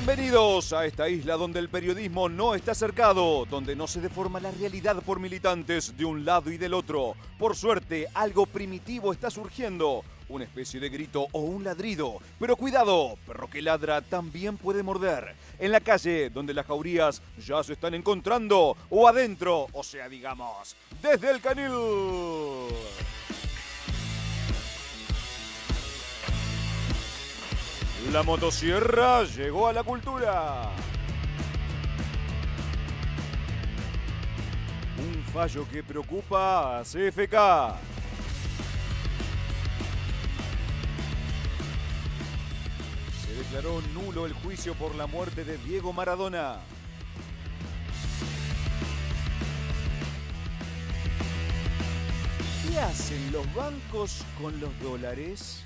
Bienvenidos a esta isla donde el periodismo no está cercado, donde no se deforma la realidad por militantes de un lado y del otro. Por suerte, algo primitivo está surgiendo, una especie de grito o un ladrido. Pero cuidado, perro que ladra también puede morder. En la calle, donde las jaurías ya se están encontrando, o adentro, o sea, digamos, desde el canil. La motosierra llegó a la cultura. Un fallo que preocupa a CFK. Se declaró nulo el juicio por la muerte de Diego Maradona. ¿Qué hacen los bancos con los dólares?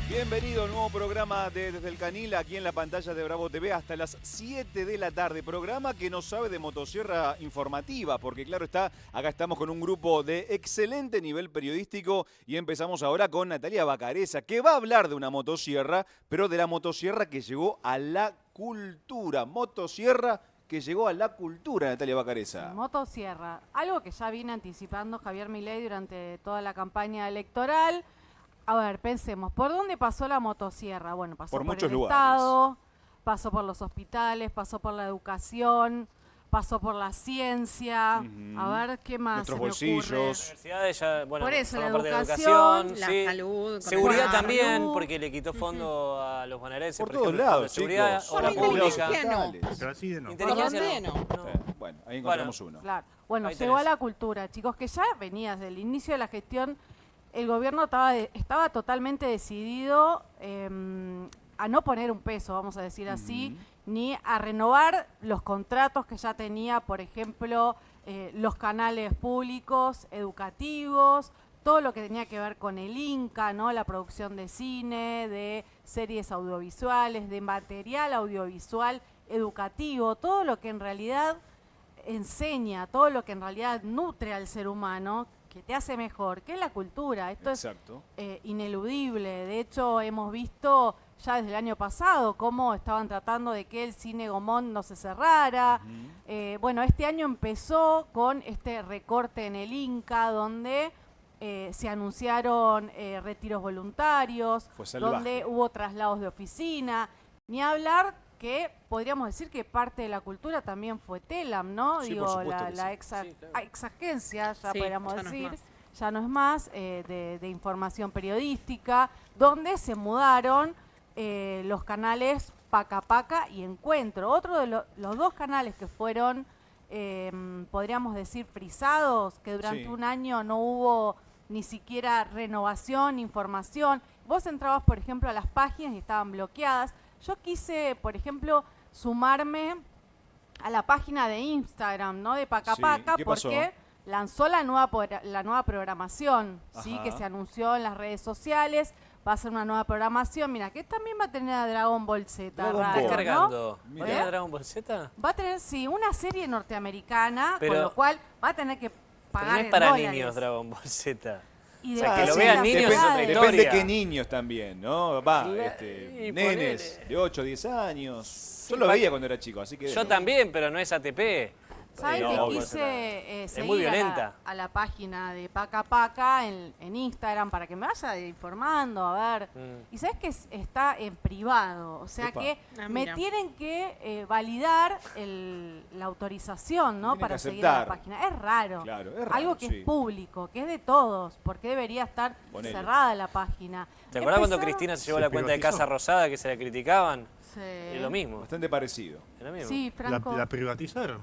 Bienvenido a un nuevo programa de Desde el Canil, aquí en la pantalla de Bravo TV hasta las 7 de la tarde. Programa que no sabe de motosierra informativa, porque claro está, acá estamos con un grupo de excelente nivel periodístico y empezamos ahora con Natalia Bacareza, que va a hablar de una motosierra, pero de la motosierra que llegó a la cultura. Motosierra que llegó a la cultura, Natalia Bacareza. Motosierra, algo que ya viene anticipando Javier Milei durante toda la campaña electoral. A ver, pensemos, ¿por dónde pasó la motosierra? Bueno, pasó por muchos el lugares. Estado, pasó por los hospitales, pasó por la educación, pasó por la ciencia. A ver, ¿qué más Nuestros se me bolsillos. ocurre? Universidades ya, bueno, Por eso, la forma parte de educación, la sí. salud, Seguridad con la también, salud. porque le quitó fondo a los bonaerenses. Por ejemplo, todos el fondo lados, de seguridad, chicos. obra Por la pública. inteligencia no. Pero así de no. Inteligencia ¿Por dónde no. no? Bueno, ahí encontramos uno. Claro. Bueno, Ahí llegó a tenés. la cultura, chicos, que ya venía desde el inicio de la gestión. El gobierno estaba totalmente decidido a no poner un peso, vamos a decir así, ni a renovar los contratos que ya tenía, por ejemplo, los canales públicos, educativos, todo lo que tenía que ver con el Inca, ¿no? La producción de cine, de series audiovisuales, de material audiovisual educativo, todo lo que en realidad enseña, todo lo que en realidad nutre al ser humano, que te hace mejor, que es la cultura. Esto Exacto. es ineludible. De hecho, hemos visto ya desde el año pasado cómo estaban tratando de que el cine Gomón no se cerrara. Bueno, este año empezó con este recorte en el Inca, donde se anunciaron retiros voluntarios, Fue salvaje. donde hubo traslados de oficina. Ni hablar que podríamos decir que parte de la cultura también fue Telam, ¿no? Sí, Digo, por supuesto que la sí. ex agencia, ya Sí, podríamos ya no es decir, más. ya no es más, de información periodística, donde se mudaron los canales Paca Paca y Encuentro. Otro de los dos canales que fueron, podríamos decir, frisados, que durante Sí. un año no hubo ni siquiera renovación, información. Vos entrabas, por ejemplo, a las páginas y estaban bloqueadas. Yo quise, por ejemplo, sumarme a la página de Instagram, ¿no? De Paca Sí, Paca, ¿qué pasó? porque lanzó la nueva programación, ¿sí? Ajá. Que se anunció en las redes sociales. Va a ser una nueva programación. Mira, que también va a tener a Dragon Ball Z. Dragon raro, Ball. ¿Estás ¿no? cargando? Mira. ¿Tiene Dragon Ball Z? Va a tener, sí, una serie norteamericana, Pero- con lo cual va a tener que Pero pagar no es en para dólares. niños Dragon Ball Z. Y O sea, de que lo sí, vean las niños es edades. otra Depende de historia. qué niños también, ¿no? Va, Y nenes ponele. de 8, 10 años. Sí, Yo lo pa- veía cuando era chico, así que... Yo también, pero no es ATP. ¿Saben No, que obvio, quise es seguir muy violenta. a la página de Paca Paca en Instagram para que me vaya informando, a ver? Y sabes que está en privado, o sea Epa. que Ah, me mira. tienen que validar la autorización, ¿no? Tienen Para que seguir a la aceptar. página. Es raro. Claro, es raro, Algo que sí. es público, que es de todos, porque debería estar Ponele. cerrada la página. ¿Te acuerdas cuando Empezaron- Cristina se llevó Se la cuenta de privatizó. Casa Rosada que se la criticaban? Sí. Es lo mismo. Bastante parecido. Es lo mismo. Sí, Franco. La privatizaron.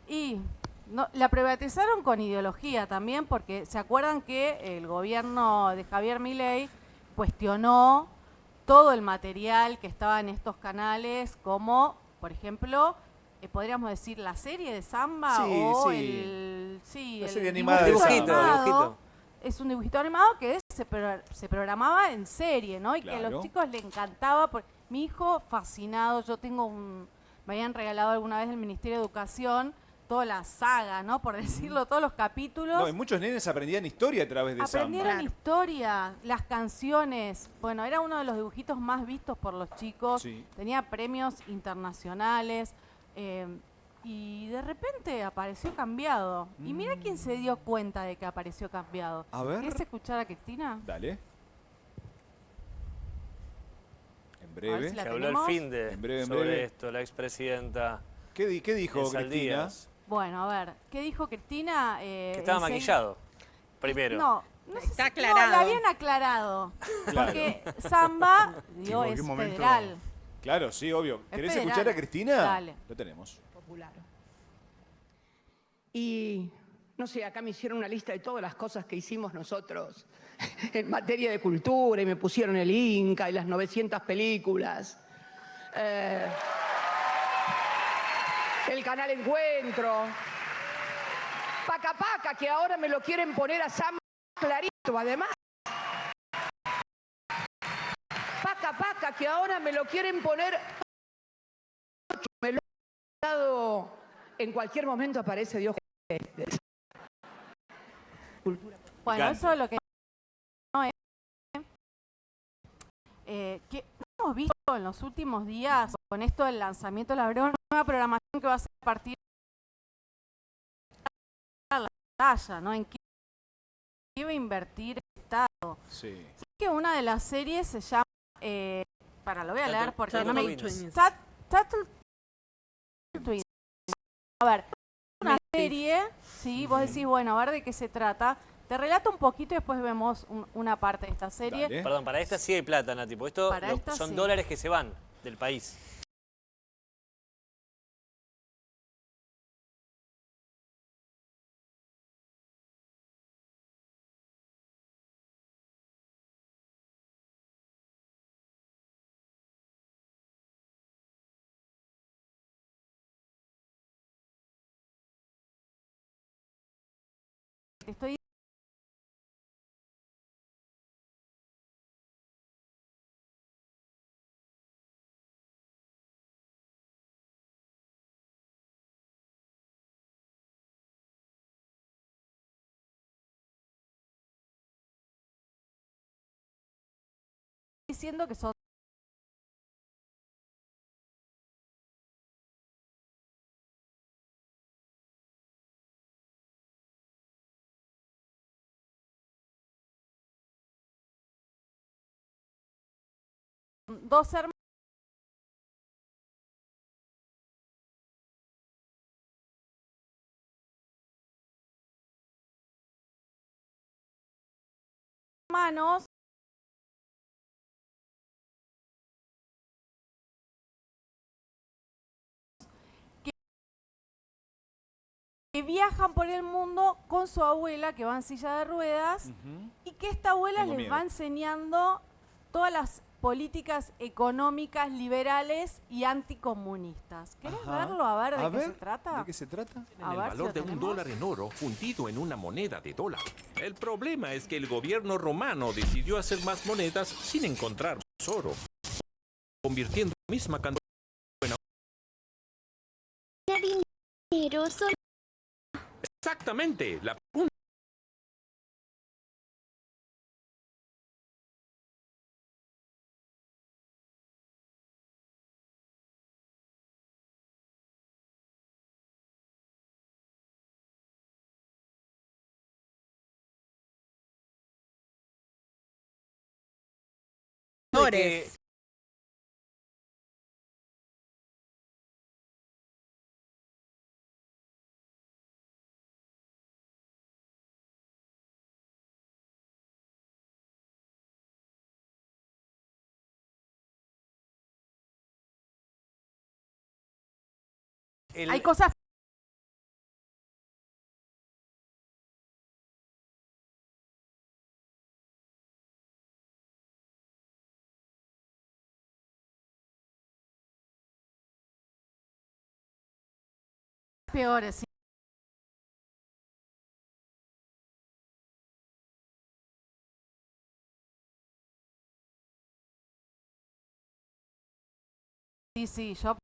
Y no, la privatizaron con ideología también, porque se acuerdan que el gobierno de Javier Milei cuestionó todo el material que estaba en estos canales, como, por ejemplo, podríamos decir la serie de Samba Sí, o sí. el La serie dibujito animada de Dibujito, Samba. dibujito. Es un dibujito animado que se programaba en serie, ¿no? Y que a Claro. los chicos les encantaba. Mi hijo fascinado, me habían regalado alguna vez del Ministerio de Educación toda la saga, ¿no? Por decirlo, todos los capítulos. No, y muchos nenes aprendían historia a través de Aprendieron Samba. historia, las canciones. Bueno, era uno de los dibujitos más vistos por los chicos. Sí. Tenía premios internacionales. Y de repente apareció cambiado. Y mira quién se dio cuenta de que apareció cambiado. A ver. ¿Querés escuchar a Cristina? Dale. En A ver breve. si la Se habló el tenemos. fin de En breve, en sobre breve. esto, la expresidenta ¿Qué dijo de Cristina? Saldías, Bueno, a ver, ¿qué dijo Cristina? que estaba enseguida- maquillado, primero. No, no sé Está si- aclarado. No, la habían aclarado. Claro. Porque Samba, digo, en es algún momento- federal. Claro, sí, obvio. Es ¿Querés federal. escuchar a Cristina? Dale. Lo tenemos. Popular. Y no sé, acá me hicieron una lista de todas las cosas que hicimos nosotros en materia de cultura y me pusieron el Inca y las 900 películas. El canal Encuentro. Paca Paca, que ahora me lo quieren poner a Sam clarito, además. Paca Paca, que ahora me lo quieren poner. Me lo han dado. En cualquier momento aparece Dios. Bueno, Gigante. eso es lo que no es. Que hemos visto en los últimos días con esto del lanzamiento de la nueva programación que va a ser a partir de la pantalla, ¿no? En qué iba a invertir el Estado. Sí. Sé que una de las series se llama, lo voy a leer porque no me... Turtle Twins. Turtle Twins. A ver, una serie, sí, vos decís, bueno, a ver de qué se trata. Te relato un poquito y después vemos una parte de esta serie. Dale. Perdón, para esta sí hay plata, Nati, porque esto Para esta son sí. dólares que se van del país. Te estoy diciendo que son dos hermanos que viajan por el mundo con su abuela que va en silla de ruedas y que esta abuela Tengo les miedo. va enseñando todas las políticas económicas liberales y anticomunistas. ¿Querés Ajá. verlo? A ver A de qué ver, se trata. ¿de qué se trata? En A el ver si valor lo de un tenemos. dólar en oro fundido en una moneda de dólar. El problema es que el gobierno romano decidió hacer más monedas sin encontrar más oro, convirtiendo la misma cantidad en Dinero, solo exactamente la pregunta. De que- Hay cosas peores. Sí. Sí, yo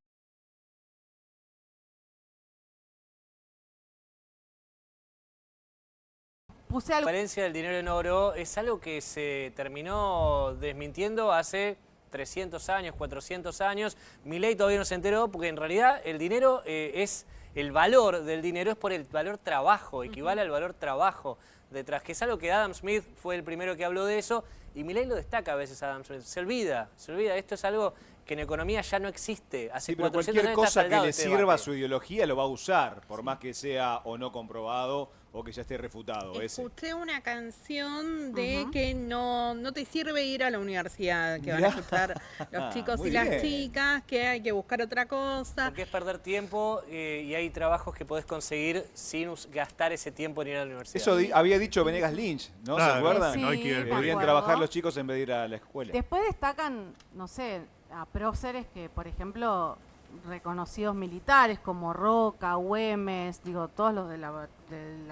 puse La algo. transferencia del dinero en oro es algo que se terminó desmintiendo hace 300 años, 400 años. Milei todavía no se enteró porque en realidad el dinero el valor del dinero es por el valor trabajo, equivale al valor trabajo detrás, que es algo que Adam Smith fue el primero que habló de eso y Milei lo destaca a veces Adam Smith. Se olvida. Esto es algo que en economía ya no existe. Hace Sí, pero 400 cualquier años está cosa que saldado le este sirva a debate. su ideología lo va a usar, por más que sea o no comprobado o que ya esté refutado. Escuché una canción de que no te sirve ir a la universidad, que van a Mirá. escuchar los chicos Muy y las bien. chicas, que hay que buscar otra cosa. Porque es perder tiempo y hay trabajos que podés conseguir sin gastar ese tiempo en ir a la universidad. Eso había dicho Venegas Lynch, ¿no? ¿Se Claro, acuerdan? Sí, no hay que ir al me Deberían acuerdo. trabajar los chicos en vez de ir a la escuela. Después destacan, no sé, a próceres que, por ejemplo, reconocidos militares como Roca, Güemes, digo, todos los de la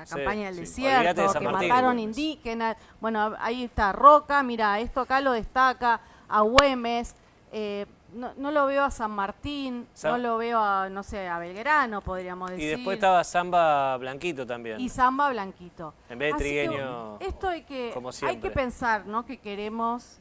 Sí, campaña del sí. Olvídate de desierto, San que Martín, mataron Güemes. indígenas. Bueno, ahí está Roca, mira, esto acá lo destaca, a Güemes. No lo veo a San Martín, no lo veo a, no sé, a Belgrano, podríamos decir. Y después estaba Samba Blanquito también. Y Zamba Blanquito. En vez de Así que, Trigueño, esto como hay siempre. que pensar, ¿no? Que queremos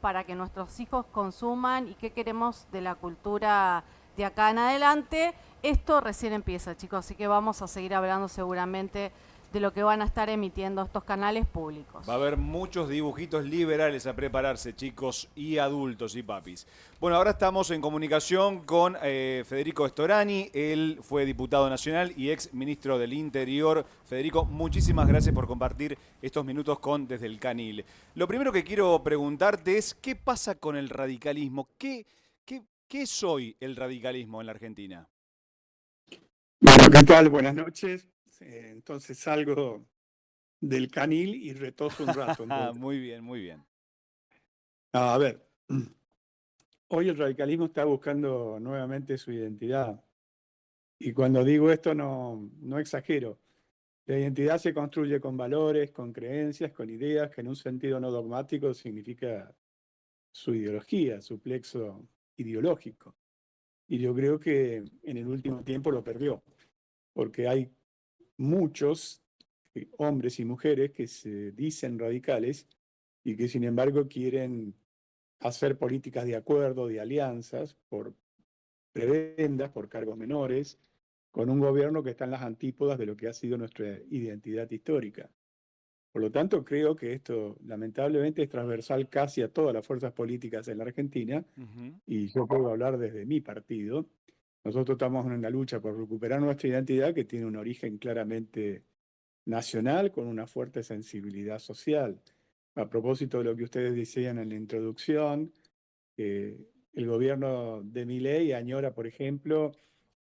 para que nuestros hijos consuman y qué queremos de la cultura de acá en adelante. Esto recién empieza, chicos, así que vamos a seguir hablando seguramente de lo que van a estar emitiendo estos canales públicos. Va a haber muchos dibujitos liberales a prepararse, chicos y adultos y papis. Bueno, ahora estamos en comunicación con Federico Storani. Él fue diputado nacional y ex ministro del Interior. Federico, muchísimas gracias por compartir estos minutos con Desde el Canil. Lo primero que quiero preguntarte es, ¿qué pasa con el radicalismo? ¿Qué es hoy el radicalismo en la Argentina? Bueno, ¿qué tal? Buenas noches. Entonces salgo del Canil y retozo un rato. Muy bien, muy bien. A ver, hoy el radicalismo está buscando nuevamente su identidad. Y cuando digo esto no exagero. La identidad se construye con valores, con creencias, con ideas, que en un sentido no dogmático significa su ideología, su plexo ideológico. Y yo creo que en el último tiempo lo perdió, porque hay muchos hombres y mujeres que se dicen radicales y que sin embargo quieren hacer políticas de acuerdo, de alianzas, por prebendas, por cargos menores, con un gobierno que está en las antípodas de lo que ha sido nuestra identidad histórica. Por lo tanto, creo que esto lamentablemente es transversal casi a todas las fuerzas políticas en la Argentina, y yo puedo hablar desde mi partido. Nosotros estamos en una lucha por recuperar nuestra identidad que tiene un origen claramente nacional con una fuerte sensibilidad social. A propósito de lo que ustedes decían en la introducción, el gobierno de Milei añora, por ejemplo,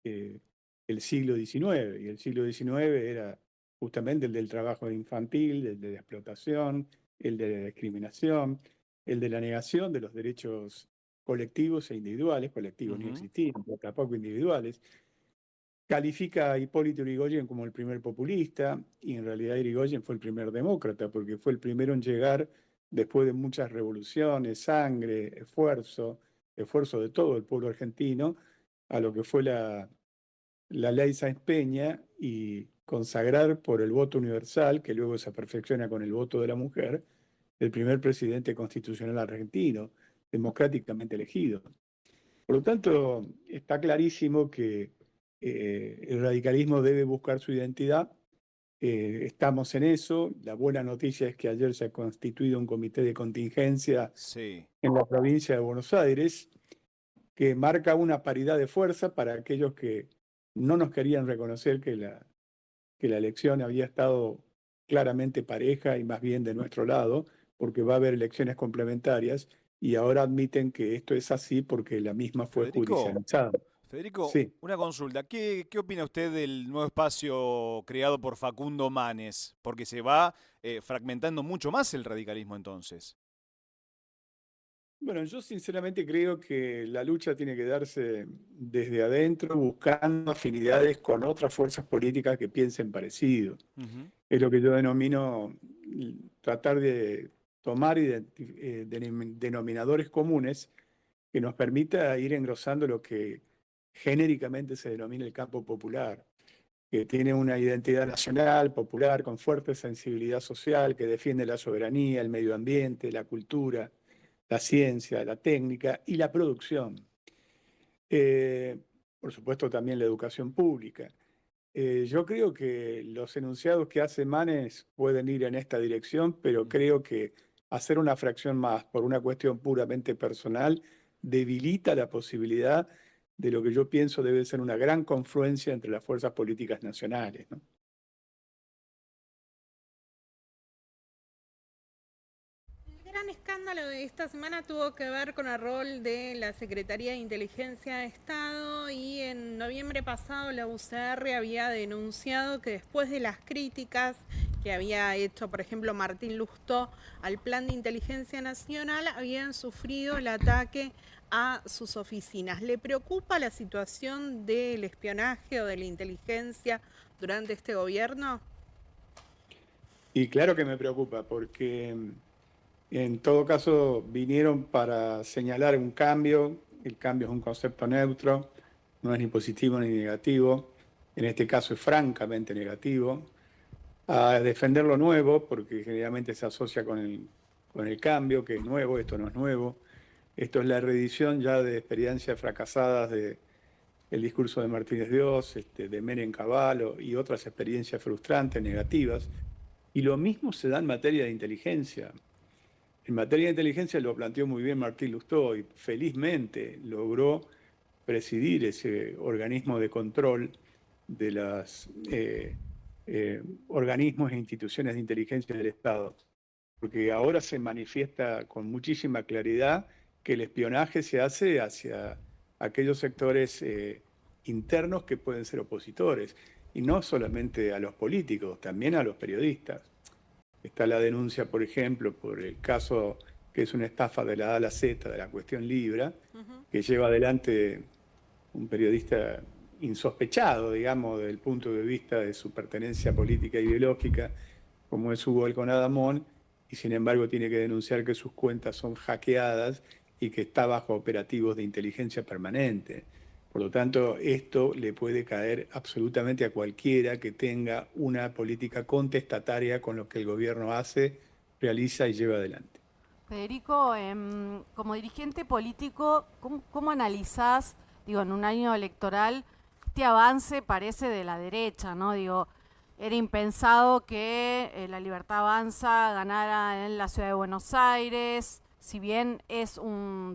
el siglo XIX, y el siglo XIX era justamente el del trabajo infantil, el de la explotación, el de la discriminación, el de la negación de los derechos colectivos e individuales, colectivos ni existían, pero tampoco individuales. Califica a Hipólito Yrigoyen como el primer populista, y en realidad Yrigoyen fue el primer demócrata, porque fue el primero en llegar después de muchas revoluciones, sangre, esfuerzo de todo el pueblo argentino, a lo que fue la ley Sáenz Peña y consagrar por el voto universal, que luego se perfecciona con el voto de la mujer, el primer presidente constitucional argentino, democráticamente elegido. Por lo tanto, está clarísimo que el radicalismo debe buscar su identidad. Estamos en eso. La buena noticia es que ayer se ha constituido un comité de contingencia en la provincia de Buenos Aires, que marca una paridad de fuerza para aquellos que no nos querían reconocer que la elección había estado claramente pareja y más bien de nuestro lado, porque va a haber elecciones complementarias, y ahora admiten que esto es así porque la misma fue judicializada. Federico, Sí. una consulta. ¿Qué opina usted del nuevo espacio creado por Facundo Manes? Porque se va fragmentando mucho más el radicalismo entonces. Bueno, yo sinceramente creo que la lucha tiene que darse desde adentro, buscando afinidades con otras fuerzas políticas que piensen parecido. Es lo que yo denomino tratar de tomar denominadores comunes que nos permita ir engrosando lo que genéricamente se denomina el campo popular. que tiene una identidad nacional, popular, con fuerte sensibilidad social, que defiende la soberanía, el medio ambiente, la cultura, la ciencia, la técnica y la producción. Por supuesto también la educación pública. Yo creo que los enunciados que hace Manes pueden ir en esta dirección, pero creo que hacer una fracción más por una cuestión puramente personal debilita la posibilidad de lo que yo pienso debe ser una gran confluencia entre las fuerzas políticas nacionales, ¿no? El gran escándalo de esta semana tuvo que ver con el rol de la Secretaría de Inteligencia de Estado y en noviembre pasado la UCR había denunciado que después de las críticas que había hecho, por ejemplo, Martín Lustó al Plan de Inteligencia Nacional, habían sufrido el ataque a sus oficinas. ¿Le preocupa la situación del espionaje o de la inteligencia durante este gobierno? Y claro que me preocupa, porque en todo caso vinieron para señalar un cambio. El cambio es un concepto neutro, no es ni positivo ni negativo. En este caso es francamente negativo. A defender lo nuevo, porque generalmente se asocia con el cambio, que es nuevo, esto no es nuevo. Esto es la reedición ya de experiencias fracasadas del discurso de Martínez Dios, de Menem Cavallo y otras experiencias frustrantes, negativas. Y lo mismo se da en materia de inteligencia. En materia de inteligencia lo planteó muy bien Martín Lustó y felizmente logró presidir ese organismo de control de los organismos e instituciones de inteligencia del Estado. Porque ahora se manifiesta con muchísima claridad que el espionaje se hace hacia aquellos sectores internos que pueden ser opositores, y no solamente a los políticos, también a los periodistas. Está la denuncia, por ejemplo, por el caso que es una estafa de la A a la Z, de la cuestión Libra, que lleva adelante un periodista insospechado, digamos, desde el punto de vista de su pertenencia política e ideológica, como es Hugo Alconadamón, y sin embargo tiene que denunciar que sus cuentas son hackeadas y que está bajo operativos de inteligencia permanente. Por lo tanto, esto le puede caer absolutamente a cualquiera que tenga una política contestataria con lo que el gobierno hace, realiza y lleva adelante. Federico, como dirigente político, ¿cómo analizás, digo, en un año electoral, este avance parece de la derecha, ¿no? Digo, era impensado que La Libertad Avanza ganara en la ciudad de Buenos Aires, si bien es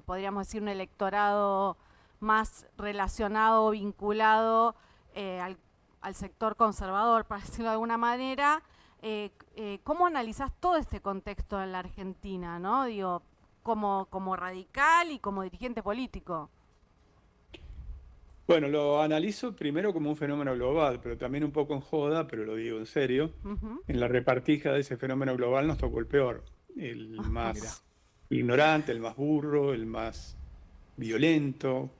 podríamos decir, un electorado más relacionado, vinculado al sector conservador, para decirlo de alguna manera. ¿Cómo analizás todo este contexto en la Argentina, ¿no? Digo, como radical y como dirigente político. Bueno, lo analizo primero como un fenómeno global, pero también un poco en joda, pero lo digo en serio. En la repartija de ese fenómeno global nos tocó el peor, el más ignorante, el más burro, el más violento,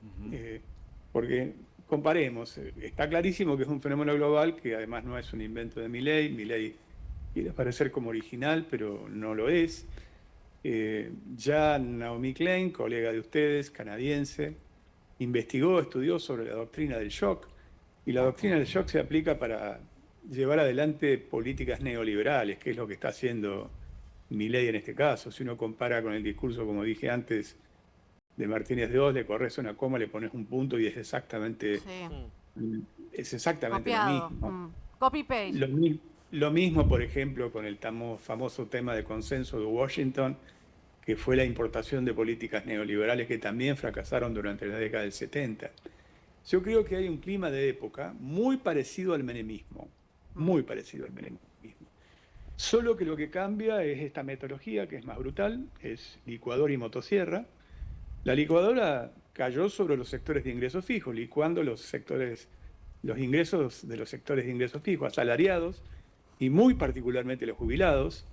porque comparemos, está clarísimo que es un fenómeno global que además no es un invento de Milei. Milei quiere parecer como original, pero no lo es. Ya Naomi Klein, colega de ustedes, canadiense, investigó, estudió sobre la doctrina del shock, y la doctrina del shock se aplica para llevar adelante políticas neoliberales, que es lo que está haciendo Milei en este caso. Si uno compara con el discurso, como dije antes, de Martínez de Oz, le corres una coma, le pones un punto y es exactamente, Copiado. Lo mismo. Copy-paste. Lo mismo, por ejemplo, con el famoso tema de consenso de Washington, que fue la importación de políticas neoliberales que también fracasaron durante la década del 70. Yo creo que hay un clima de época muy parecido al menemismo, muy parecido al menemismo. Solo que lo que cambia es esta metodología, que es más brutal, es licuadora y motosierra. La licuadora cayó sobre los sectores de ingresos fijos, licuando los ingresos de los sectores de ingresos fijos, asalariados, y muy particularmente los jubilados,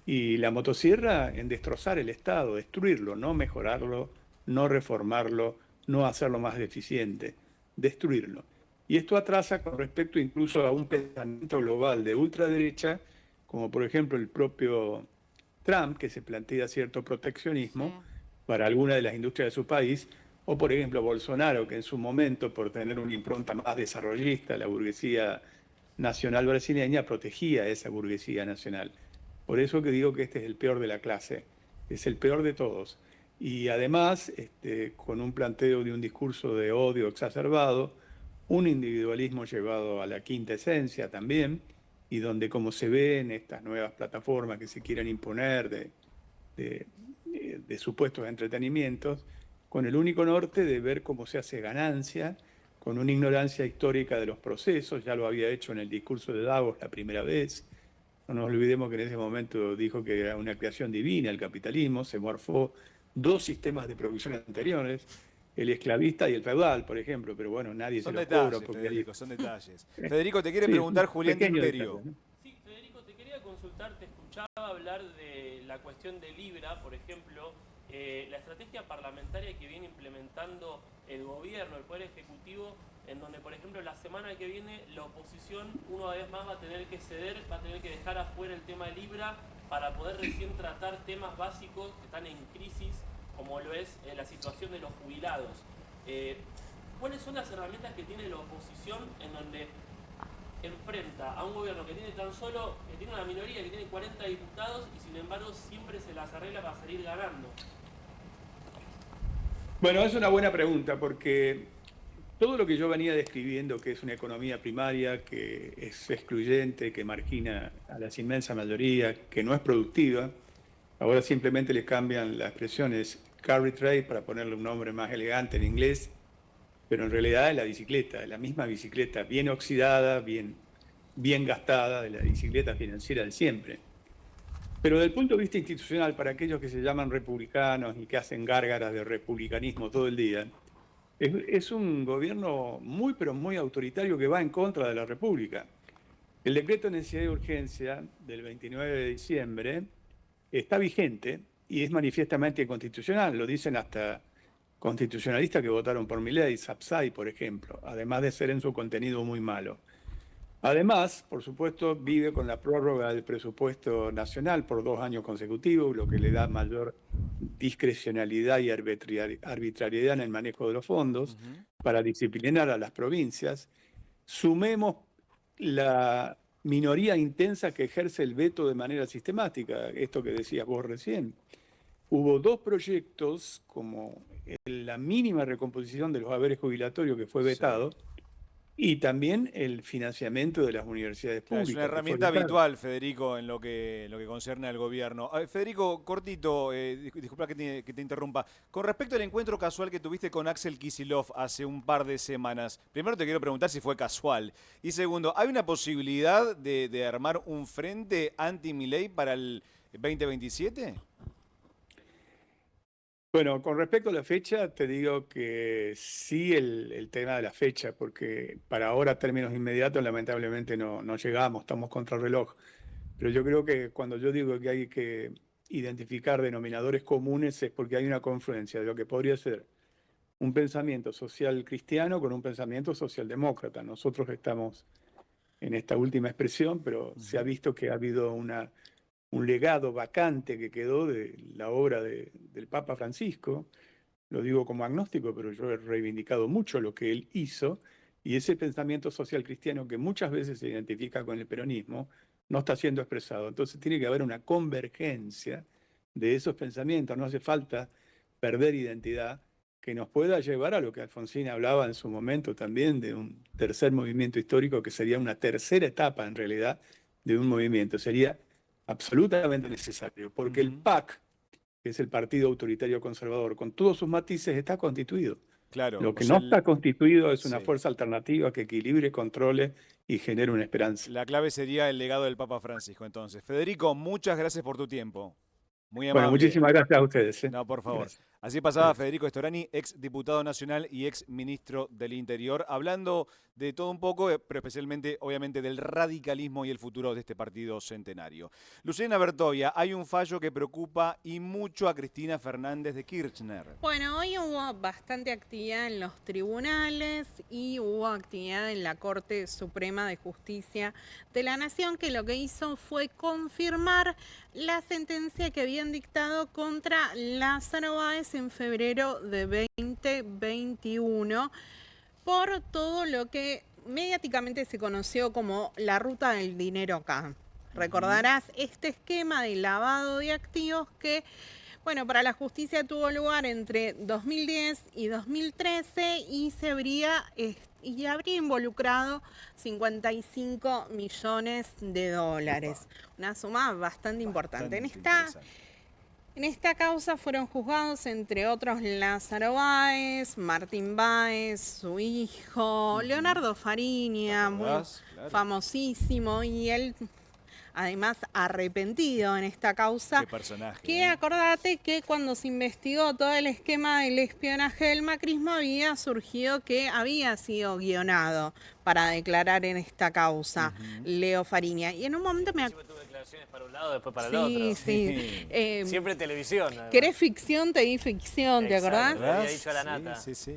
y la motosierra en destrozar el Estado, destruirlo, no mejorarlo, no reformarlo, no hacerlo más eficiente, destruirlo. Y esto atrasa con respecto incluso a un pensamiento global de ultraderecha, como por ejemplo el propio Trump, que se plantea cierto proteccionismo para alguna de las industrias de su país, o por ejemplo Bolsonaro, que en su momento, por tener una impronta más desarrollista, la burguesía nacional brasileña protegía a esa burguesía nacional. Por eso que digo que este es el peor de la clase, es el peor de todos. Y además, con un planteo de un discurso de odio exacerbado, un individualismo llevado a la quinta esencia también, y donde, como se ve en estas nuevas plataformas que se quieren imponer de supuestos entretenimientos, con el único norte de ver cómo se hace ganancia, con una ignorancia histórica de los procesos. Ya lo había hecho en el discurso de Davos la primera vez. No nos olvidemos que en ese momento dijo que era una creación divina el capitalismo, se morfó dos sistemas de producción anteriores, el esclavista y el feudal, por ejemplo, pero bueno, nadie se lo cobra. Federico, son detalles. Federico, te quiere preguntar Julián de Imperio. Detalle, ¿no? Sí, Federico, te quería consultar, te escuchaba hablar de la cuestión de Libra, por ejemplo, la estrategia parlamentaria que viene implementando el gobierno, el Poder Ejecutivo, en donde, por ejemplo, la semana que viene la oposición una vez más va a tener que ceder, va a tener que dejar afuera el tema de Libra para poder recién tratar temas básicos que están en crisis, como lo es la situación de los jubilados. ¿Cuáles son las herramientas que tiene la oposición en donde enfrenta a un gobierno que tiene que tiene una minoría, que tiene 40 diputados y sin embargo siempre se las arregla para salir ganando? Bueno, es una buena pregunta porque todo lo que yo venía describiendo, que es una economía primaria, que es excluyente, que margina a la inmensa mayoría, que no es productiva, ahora simplemente le cambian las expresiones carry trade para ponerle un nombre más elegante en inglés, pero en realidad es la bicicleta, la misma bicicleta bien oxidada, bien gastada, de la bicicleta financiera de siempre. Pero desde el punto de vista institucional, para aquellos que se llaman republicanos y que hacen gárgaras de republicanismo todo el día, es un gobierno muy, pero muy autoritario que va en contra de la República. El decreto de necesidad de urgencia del 29 de diciembre está vigente y es manifiestamente inconstitucional. Lo dicen hasta constitucionalistas que votaron por Milei, Sapsay, por ejemplo, además de ser en su contenido muy malo. Además, por supuesto, vive con la prórroga del presupuesto nacional por 2 años consecutivos, lo que le da mayor discrecionalidad y arbitrariedad en el manejo de los fondos para disciplinar a las provincias. Sumemos la minoría intensa que ejerce el veto de manera sistemática, esto que decías vos recién. Hubo 2 proyectos, como la mínima recomposición de los haberes jubilatorios que fue vetado, y también el financiamiento de las universidades públicas. Es una herramienta habitual, Federico, en lo que concierne al gobierno. Federico, cortito, disculpa que te interrumpa. Con respecto al encuentro casual que tuviste con Axel Kicillof hace un par de semanas, primero te quiero preguntar si fue casual. Y segundo, ¿hay una posibilidad de armar un frente anti-Milei para el 2027? Bueno, con respecto a la fecha, te digo que sí el tema de la fecha, porque para ahora, términos inmediatos, lamentablemente no llegamos, estamos contra el reloj. Pero yo creo que cuando yo digo que hay que identificar denominadores comunes es porque hay una confluencia de lo que podría ser un pensamiento social cristiano con un pensamiento socialdemócrata. Nosotros estamos en esta última expresión, pero se ha visto que ha habido un legado vacante que quedó de la obra del Papa Francisco. Lo digo como agnóstico, pero yo he reivindicado mucho lo que él hizo, y ese pensamiento social cristiano que muchas veces se identifica con el peronismo no está siendo expresado. Entonces tiene que haber una convergencia de esos pensamientos. No hace falta perder identidad que nos pueda llevar a lo que Alfonsín hablaba en su momento también, de un tercer movimiento histórico que sería una tercera etapa en realidad de un movimiento. Sería absolutamente necesario, porque el PAC, que es el Partido Autoritario Conservador, con todos sus matices, está constituido. Claro. Lo que no está constituido es una fuerza alternativa que equilibre, controle y genere una esperanza. La clave sería el legado del Papa Francisco, entonces. Federico, muchas gracias por tu tiempo. Muy amable. Bueno, muchísimas gracias a ustedes. No, por favor. Gracias. Así pasaba Federico Storani, ex diputado nacional y ex ministro del Interior, hablando de todo un poco, pero especialmente, obviamente, del radicalismo y el futuro de este partido centenario. Luciana Bertoia, hay un fallo que preocupa y mucho a Cristina Fernández de Kirchner. Bueno, hoy hubo bastante actividad en los tribunales y hubo actividad en la Corte Suprema de Justicia de la Nación, que lo que hizo fue confirmar la sentencia que habían dictado contra Lázaro Báez en febrero de 2021 por todo lo que mediáticamente se conoció como la ruta del dinero K. Recordarás este esquema de lavado de activos que, bueno, para la justicia tuvo lugar entre 2010 y 2013 y habría involucrado 55 millones de dólares. Una suma bastante importante. En esta causa fueron juzgados, entre otros, Lázaro Báez, Martín Báez, su hijo, Leonardo Fariña, muy famosísimo, y él, además, arrepentido en esta causa. Qué personaje. Que acordate que cuando se investigó todo el esquema del espionaje del macrismo había surgido que había sido guionado para declarar en esta causa Leo Fariña. Y en un momento Tuve declaraciones para un lado, después para el otro. Sí. Siempre televisión. ¿Querés ficción? Te di ficción, ¿te acordás? Lo había dicho a la nata. Sí.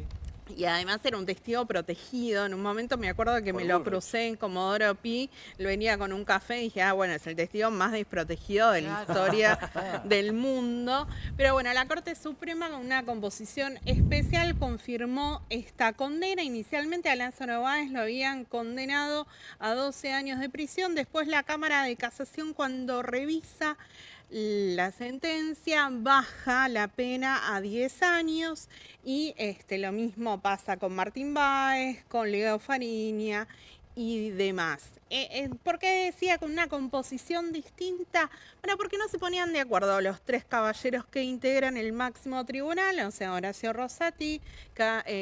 Y además era un testigo protegido. En un momento me acuerdo que me lo crucé en Comodoro Pi, lo venía con un café y dije, bueno, es el testigo más desprotegido de la historia del mundo. Pero bueno, la Corte Suprema, con una composición especial, confirmó esta condena. Inicialmente a Lázaro Báez lo habían condenado a 12 años de prisión. Después la Cámara de Casación, cuando revisa la sentencia, baja la pena a 10 años y lo mismo pasa con Martín Báez, con Leo Fariña y demás. ¿Por qué decía con una composición distinta? Bueno, porque no se ponían de acuerdo los tres caballeros que integran el máximo tribunal, o sea, Horacio Rosati,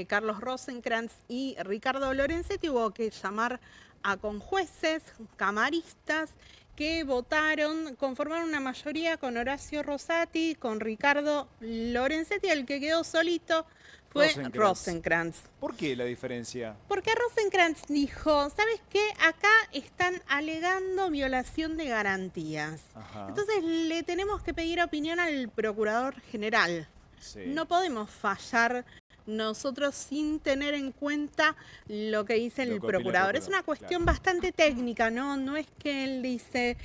Carlos Rosenkrantz y Ricardo Lorenzetti. Hubo que llamar a conjueces, camaristas, que votaron, conformaron una mayoría con Horacio Rosati, con Ricardo Lorenzetti. El que quedó solito fue Rosenkrantz. ¿Por qué la diferencia? Porque Rosenkrantz dijo, ¿sabes qué? Acá están alegando violación de garantías. Entonces le tenemos que pedir opinión al Procurador General. Sí. No podemos fallar nosotros sin tener en cuenta lo que dice el procurador. Es una cuestión bastante técnica, ¿no? No es que él dice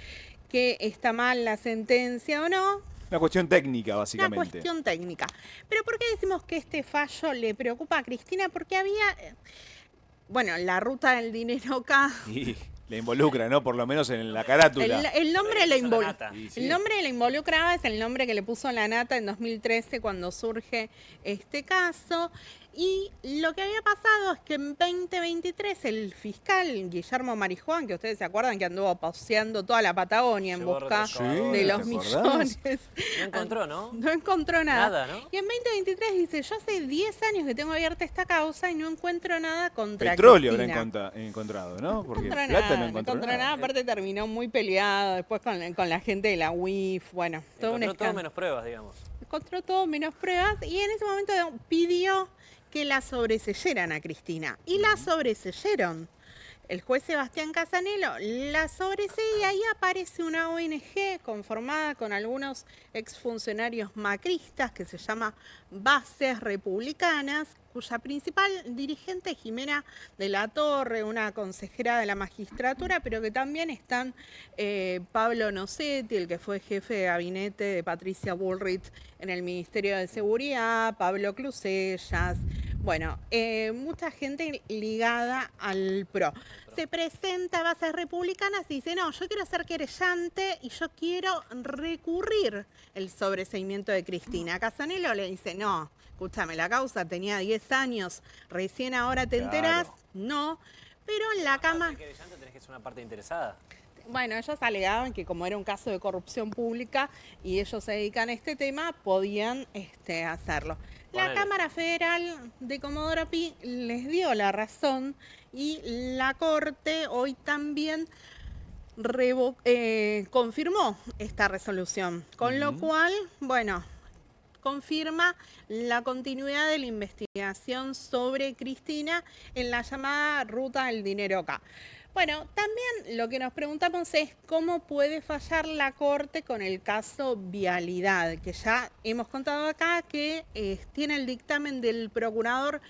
que está mal la sentencia o no. Una cuestión técnica, básicamente. Una cuestión técnica. Pero ¿por qué decimos que este fallo le preocupa a Cristina? Porque había, bueno, la ruta del dinero acá. Y le involucra, ¿no? Por lo menos en la carátula. El nombre le involucra. El nombre le involucraba, es el nombre que le puso la nata en 2013 cuando surge este caso. Y lo que había pasado es que en 2023 el fiscal Guillermo Marijuán, que ustedes se acuerdan que anduvo paseando toda la Patagonia en busca de los millones. No encontró, ¿no? No encontró nada. Nada, ¿no? Y en 2023 dice, yo hace 10 años que tengo abierta esta causa y no encuentro nada contra Petróleo Cristina. habrá encontrado, ¿no? Porque plata no encontró nada. Aparte terminó muy peleado después con la gente de la UIF. Bueno, todo un escándalo. Todo menos pruebas, digamos. Encontró todo menos pruebas y en ese momento pidió que la sobreseyeran a Cristina. Y la sobreseyeron. El juez Sebastián Casanelo la sobresee y ahí aparece una ONG conformada con algunos exfuncionarios macristas que se llama Bases Republicanas, cuya principal dirigente es Jimena de la Torre, una consejera de la magistratura, pero que también están Pablo Nocetti, el que fue jefe de gabinete de Patricia Bullrich en el Ministerio de Seguridad, Pablo Clusellas, bueno, mucha gente ligada al PRO. Se presenta a Bases Republicanas y dice, no, yo quiero ser querellante y yo quiero recurrir el sobreseimiento de Cristina. Casanelo le dice, no, escúchame, la causa tenía 10 años, recién ahora te enterás, no, pero en la cama... Para ser querellante tenés que ser una parte interesada. Bueno, ellos alegaban que como era un caso de corrupción pública y ellos se dedican a este tema, podían hacerlo. La Cámara Federal de Comodoro Pi les dio la razón y la Corte hoy también confirmó esta resolución, con lo cual, bueno, confirma la continuidad de la investigación sobre Cristina en la llamada ruta del dinero acá. Bueno, también lo que nos preguntamos es cómo puede fallar la Corte con el caso Vialidad, que ya hemos contado acá que tiene el dictamen del procurador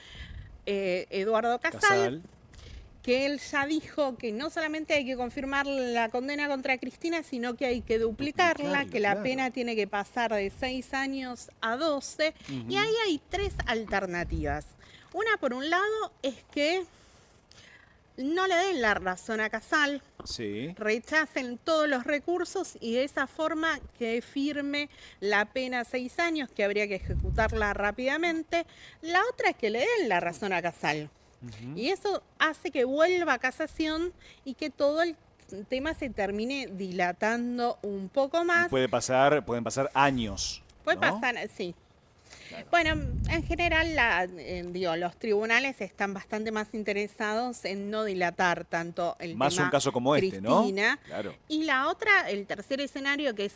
Eduardo Casal, que él ya dijo que no solamente hay que confirmar la condena contra Cristina, sino que hay que duplicarla, que la pena tiene que pasar de 6 años a 12, y ahí hay 3 alternativas. Una, por un lado, es que no le den la razón a Casal, Sí. rechacen todos los recursos y de esa forma que firme la pena 6 años, que habría que ejecutarla rápidamente. La otra es que le den la razón a Casal. Y eso hace que vuelva a casación y que todo el tema se termine dilatando un poco más. Pueden pasar años. Puede ¿no? pasar, sí. Bueno, en general los tribunales están bastante más interesados en no dilatar tanto el Más tema un caso como este, ¿no? Cristina. Claro. Y la otra, el tercer escenario, que es,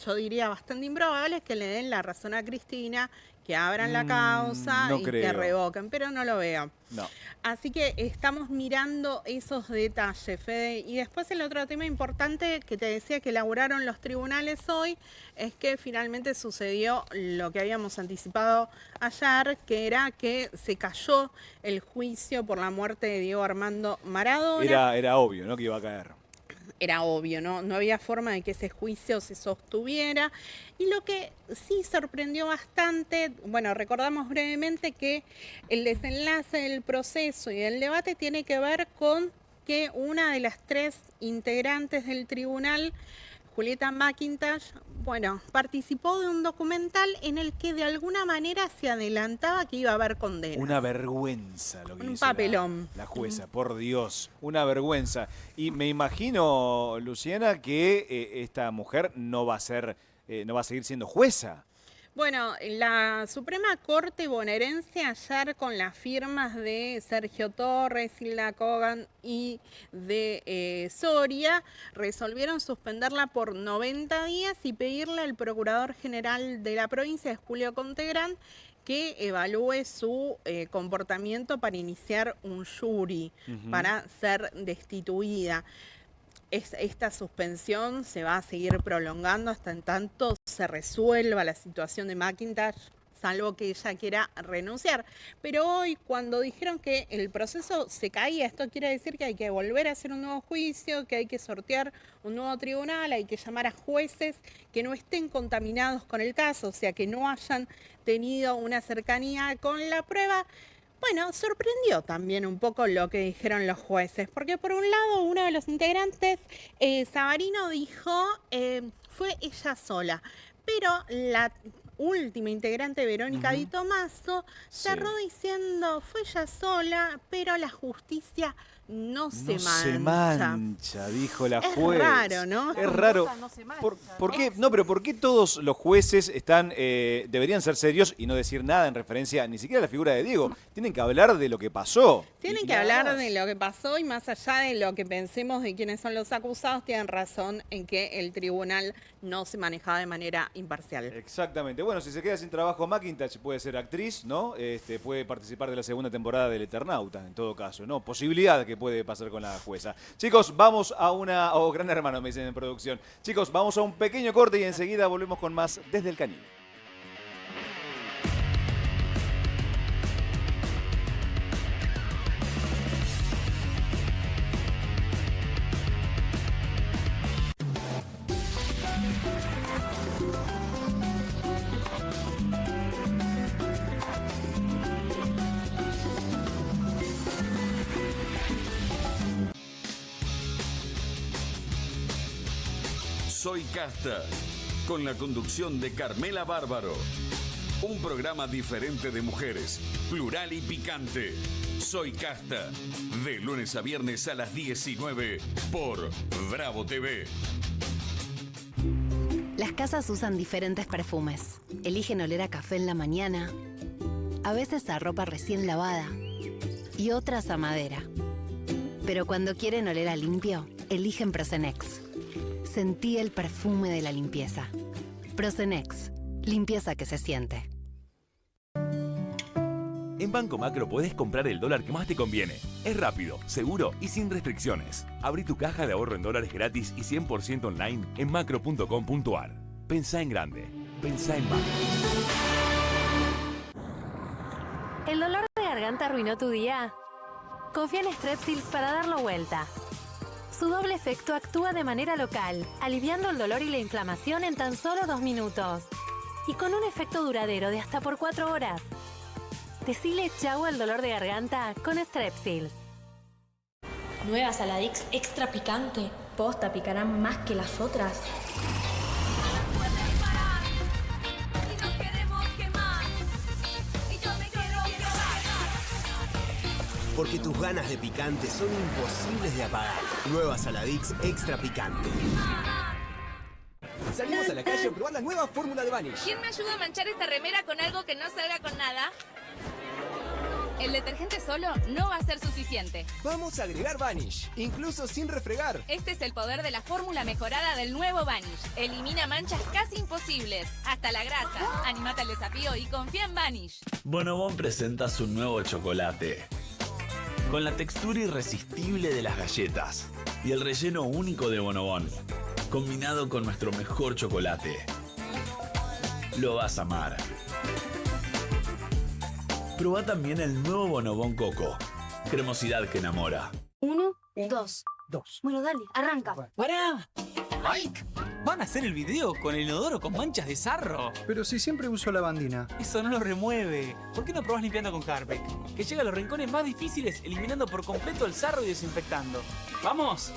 yo diría, bastante improbable, es que le den la razón a Cristina, que abran la causa no y que creo. revoquen, pero no lo veo. No. Así que estamos mirando esos detalles, Fede. Y después el otro tema importante que te decía que elaboraron los tribunales hoy es que finalmente sucedió lo que habíamos anticipado ayer, que era que se cayó el juicio por la muerte de Diego Armando Maradona. Era obvio, ¿no? Que iba a caer. Era obvio, ¿no? No había forma de que ese juicio se sostuviera. Y lo que sí sorprendió bastante, bueno, recordamos brevemente que el desenlace del proceso y del debate tiene que ver con que una de las 3 integrantes del tribunal, Julieta McIntosh, bueno, participó de un documental en el que de alguna manera se adelantaba que iba a haber condenas. Una vergüenza lo que Un hizo papelón. la jueza, por Dios, una vergüenza. Y me imagino, Luciana, que esta mujer no va a seguir siendo jueza. Bueno, la Suprema Corte bonaerense ayer con las firmas de Sergio Torres, Hilda Kogan y de Soria resolvieron suspenderla por 90 días y pedirle al Procurador General de la provincia, Julio Contegrán, que evalúe su comportamiento para iniciar un jury, para ser destituida. Esta suspensión se va a seguir prolongando hasta en tanto se resuelva la situación de McIntosh, salvo que ella quiera renunciar. Pero hoy, cuando dijeron que el proceso se caía, esto quiere decir que hay que volver a hacer un nuevo juicio, que hay que sortear un nuevo tribunal, hay que llamar a jueces que no estén contaminados con el caso, o sea, que no hayan tenido una cercanía con la prueba. Bueno, sorprendió también un poco lo que dijeron los jueces, porque por un lado uno de los integrantes, Sabarino, dijo, fue ella sola, pero la última integrante, Verónica Di Tomaso, cerró diciendo, fue ella sola, pero la justicia no se mancha, dijo la Es juez. raro, ¿no? Es raro. No se mancha, ¿Por qué? No, pero ¿por qué todos los jueces deberían ser serios y no decir nada en referencia ni siquiera a la figura de Diego? Tienen que hablar de lo que pasó. Tienen Y que nada hablar más. de lo que pasó y más allá de lo que pensemos de quiénes son los acusados, tienen razón en que el tribunal no se manejaba de manera imparcial. Exactamente. Bueno, si se queda sin trabajo McIntosh, puede ser actriz, ¿no? Puede participar de la segunda temporada del Eternauta, en todo caso, ¿no? Posibilidad que puede pasar con la jueza. Chicos, vamos a una... Oh, Gran Hermano, me dicen en producción. Chicos, vamos a un pequeño corte y enseguida volvemos con más Desde el Canil. Soy Casta, con la conducción de Carmela Bárbaro. Un programa diferente de mujeres, plural y picante. Soy Casta, de lunes a viernes a las 19 por Bravo TV. Las casas usan diferentes perfumes. Eligen oler a café en la mañana, a veces a ropa recién lavada y otras a madera. Pero cuando quieren oler a limpio, eligen Prosenex. Sentí el perfume de la limpieza. Prosenex, limpieza que se siente. En Banco Macro podés comprar el dólar que más te conviene. Es rápido, seguro y sin restricciones. Abrí tu caja de ahorro en dólares gratis y 100% online en macro.com.ar. Pensá en grande. Pensá en Macro. ¿El dolor de garganta arruinó tu día? Confía en Strepsils para darlo vuelta. Su doble efecto actúa de manera local, aliviando el dolor y la inflamación en tan solo 2 minutos. Y con un efecto duradero de hasta por 4 horas. Decile chau al dolor de garganta con Strepsils. Nueva Saladix extra picante. Posta, picarán más que las otras. Porque tus ganas de picante son imposibles de apagar. Nueva Saladix extra picante. Salimos a la calle a probar la nueva fórmula de Vanish. ¿Quién me ayuda a manchar esta remera con algo que no salga con nada? El detergente solo no va a ser suficiente. Vamos a agregar Vanish, incluso sin refregar. Este es el poder de la fórmula mejorada del nuevo Vanish. Elimina manchas casi imposibles, hasta la grasa. Animate al desafío y confía en Vanish. Bonobón presenta su nuevo chocolate. Con la textura irresistible de las galletas y el relleno único de Bonobón, combinado con nuestro mejor chocolate. Lo vas a amar. Probá también el nuevo Bonobón Coco. Cremosidad que enamora. 1, 2. Bueno, dale, arranca. ¡Pará! ¡Mike! Van a hacer el video con el inodoro con manchas de sarro. Pero si siempre uso lavandina. Eso no lo remueve. ¿Por qué no probás limpiando con Harpic? Que llega a los rincones más difíciles, eliminando por completo el sarro y desinfectando. ¡Vamos!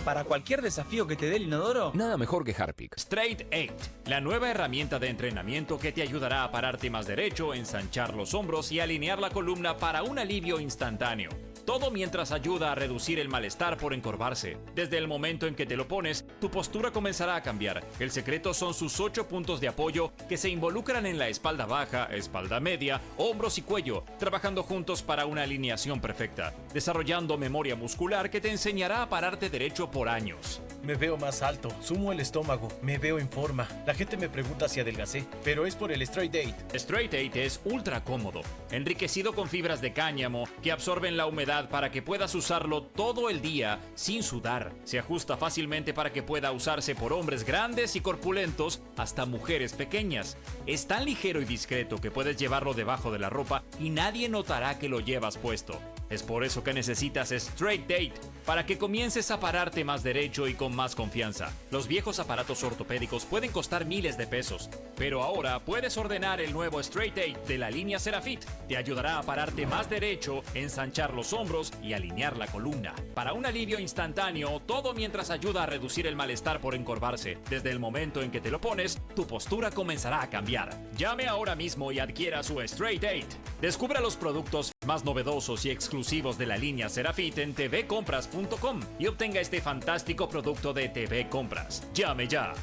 Para cualquier desafío que te dé el inodoro, nada mejor que Harpic. Straight 8, la nueva herramienta de entrenamiento que te ayudará a pararte más derecho, ensanchar los hombros y alinear la columna para un alivio instantáneo. Todo mientras ayuda a reducir el malestar por encorvarse. Desde el momento en que te lo pones, tu postura comenzará a cambiar. El secreto son sus 8 puntos de apoyo que se involucran en la espalda baja, espalda media, hombros y cuello, trabajando juntos para una alineación perfecta, desarrollando memoria muscular que te enseñará a pararte derecho por años. Me veo más alto, sumo el estómago, me veo en forma. La gente me pregunta si adelgacé, pero es por el Straight 8. Straight 8 es ultra cómodo, enriquecido con fibras de cáñamo que absorben la humedad para que puedas usarlo todo el día sin sudar. Se ajusta fácilmente para que pueda usarse por hombres grandes y corpulentos hasta mujeres pequeñas. Es tan ligero y discreto que puedes llevarlo debajo de la ropa y nadie notará que lo llevas puesto. Es por eso que necesitas Straight 8, para que comiences a pararte más derecho y con más confianza. Los viejos aparatos ortopédicos pueden costar miles de pesos, pero ahora puedes ordenar el nuevo Straight 8 de la línea Serafit. Te ayudará a pararte más derecho, ensanchar los hombros y alinear la columna. Para un alivio instantáneo, todo mientras ayuda a reducir el malestar por encorvarse. Desde el momento en que te lo pones, tu postura comenzará a cambiar. Llame ahora mismo y adquiera su Straight 8. Descubra los productos más novedosos y exclusivos de la línea Serafit en tvcompras.com y obtenga este fantástico producto de TV Compras. ¡Llame ya!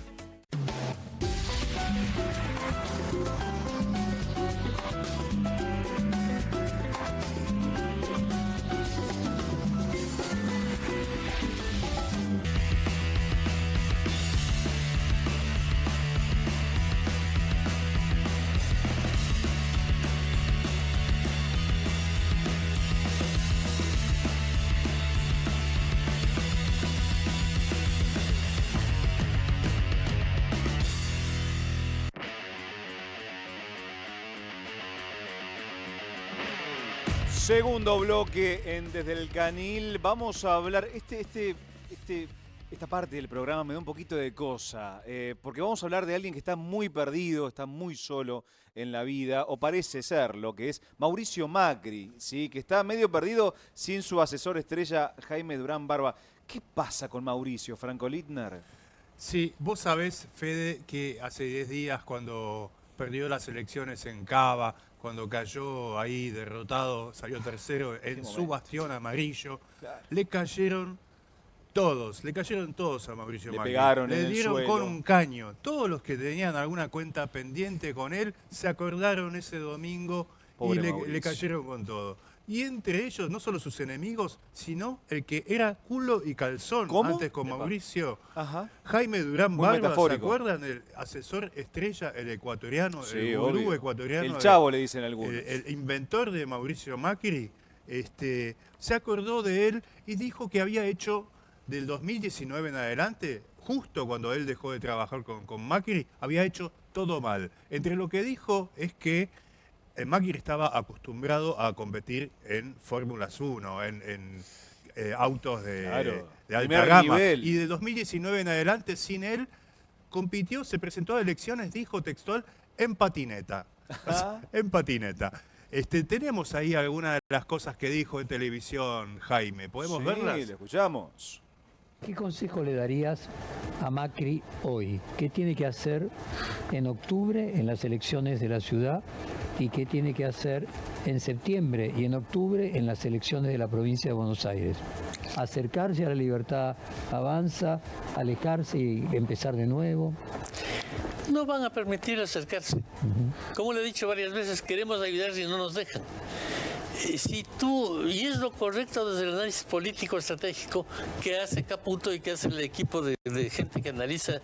Segundo bloque en Desde el Canil. Vamos a hablar, esta parte del programa me da un poquito de cosa, porque vamos a hablar de alguien que está muy perdido, está muy solo en la vida, o parece ser lo que es Mauricio Macri, ¿sí? Que está medio perdido sin su asesor estrella Jaime Durán Barba. ¿Qué pasa con Mauricio, Franco Littner? Sí, vos sabés, Fede, que hace 10 días cuando perdió las elecciones en Cava, cuando cayó ahí derrotado, salió tercero en su bastión amarillo, le cayeron todos a Mauricio Macri. Le dieron con un caño. Todos los que tenían alguna cuenta pendiente con él se acordaron ese domingo y le cayeron con todo. Y entre ellos, no solo sus enemigos, sino el que era culo y calzón antes con Mauricio. Jaime Durán Barba, ¿se acuerdan? El asesor estrella, el ecuatoriano, sí, el gurú ecuatoriano. El chavo le dicen algunos. El inventor de Mauricio Macri, se acordó de él y dijo que había hecho del 2019 en adelante, justo cuando él dejó de trabajar con Macri, había hecho todo mal. Entre lo que dijo es que Macri estaba acostumbrado a competir en Fórmulas 1, en autos de alta gama. Y de 2019 en adelante, sin él, compitió, se presentó a elecciones, dijo textual, en patineta. En patineta. Tenemos ahí algunas de las cosas que dijo en televisión Jaime. ¿Podemos verlas? Sí, le escuchamos. ¿Qué consejo le darías a Macri hoy? ¿Qué tiene que hacer en octubre en las elecciones de la ciudad? ¿Y qué tiene que hacer en septiembre y en octubre en las elecciones de la provincia de Buenos Aires? ¿Acercarse a la libertad avanza, alejarse y empezar de nuevo? No van a permitir acercarse. Como le he dicho varias veces, queremos ayudar y no nos dejan. Y es lo correcto desde el análisis político estratégico que hace Caputo y que hace el equipo de gente que analiza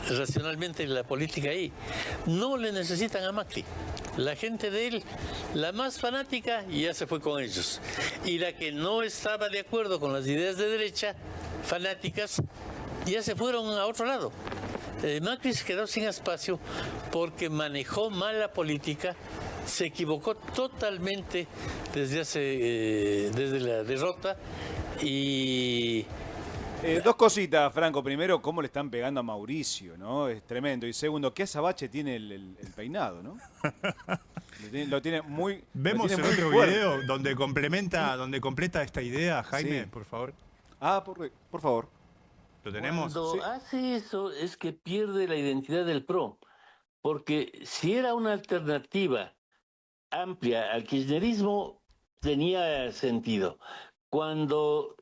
racionalmente la política ahí. No le necesitan a Macri. La gente de él, la más fanática, ya se fue con ellos. Y la que no estaba de acuerdo con las ideas de derecha, fanáticas, ya se fueron a otro lado. Macri se quedó sin espacio porque manejó mal la política, se equivocó totalmente desde la derrota y... Dos cositas, Franco. Primero, cómo le están pegando a Mauricio, ¿no? Es tremendo. Y segundo, qué azabache tiene el peinado, ¿no? Lo tiene muy... Vemos en otro video donde completa esta idea, Jaime, por favor. Por favor. ¿Lo tenemos? Cuando hace eso es que pierde la identidad del PRO. Porque si era una alternativa amplia al kirchnerismo, tenía sentido. Cuando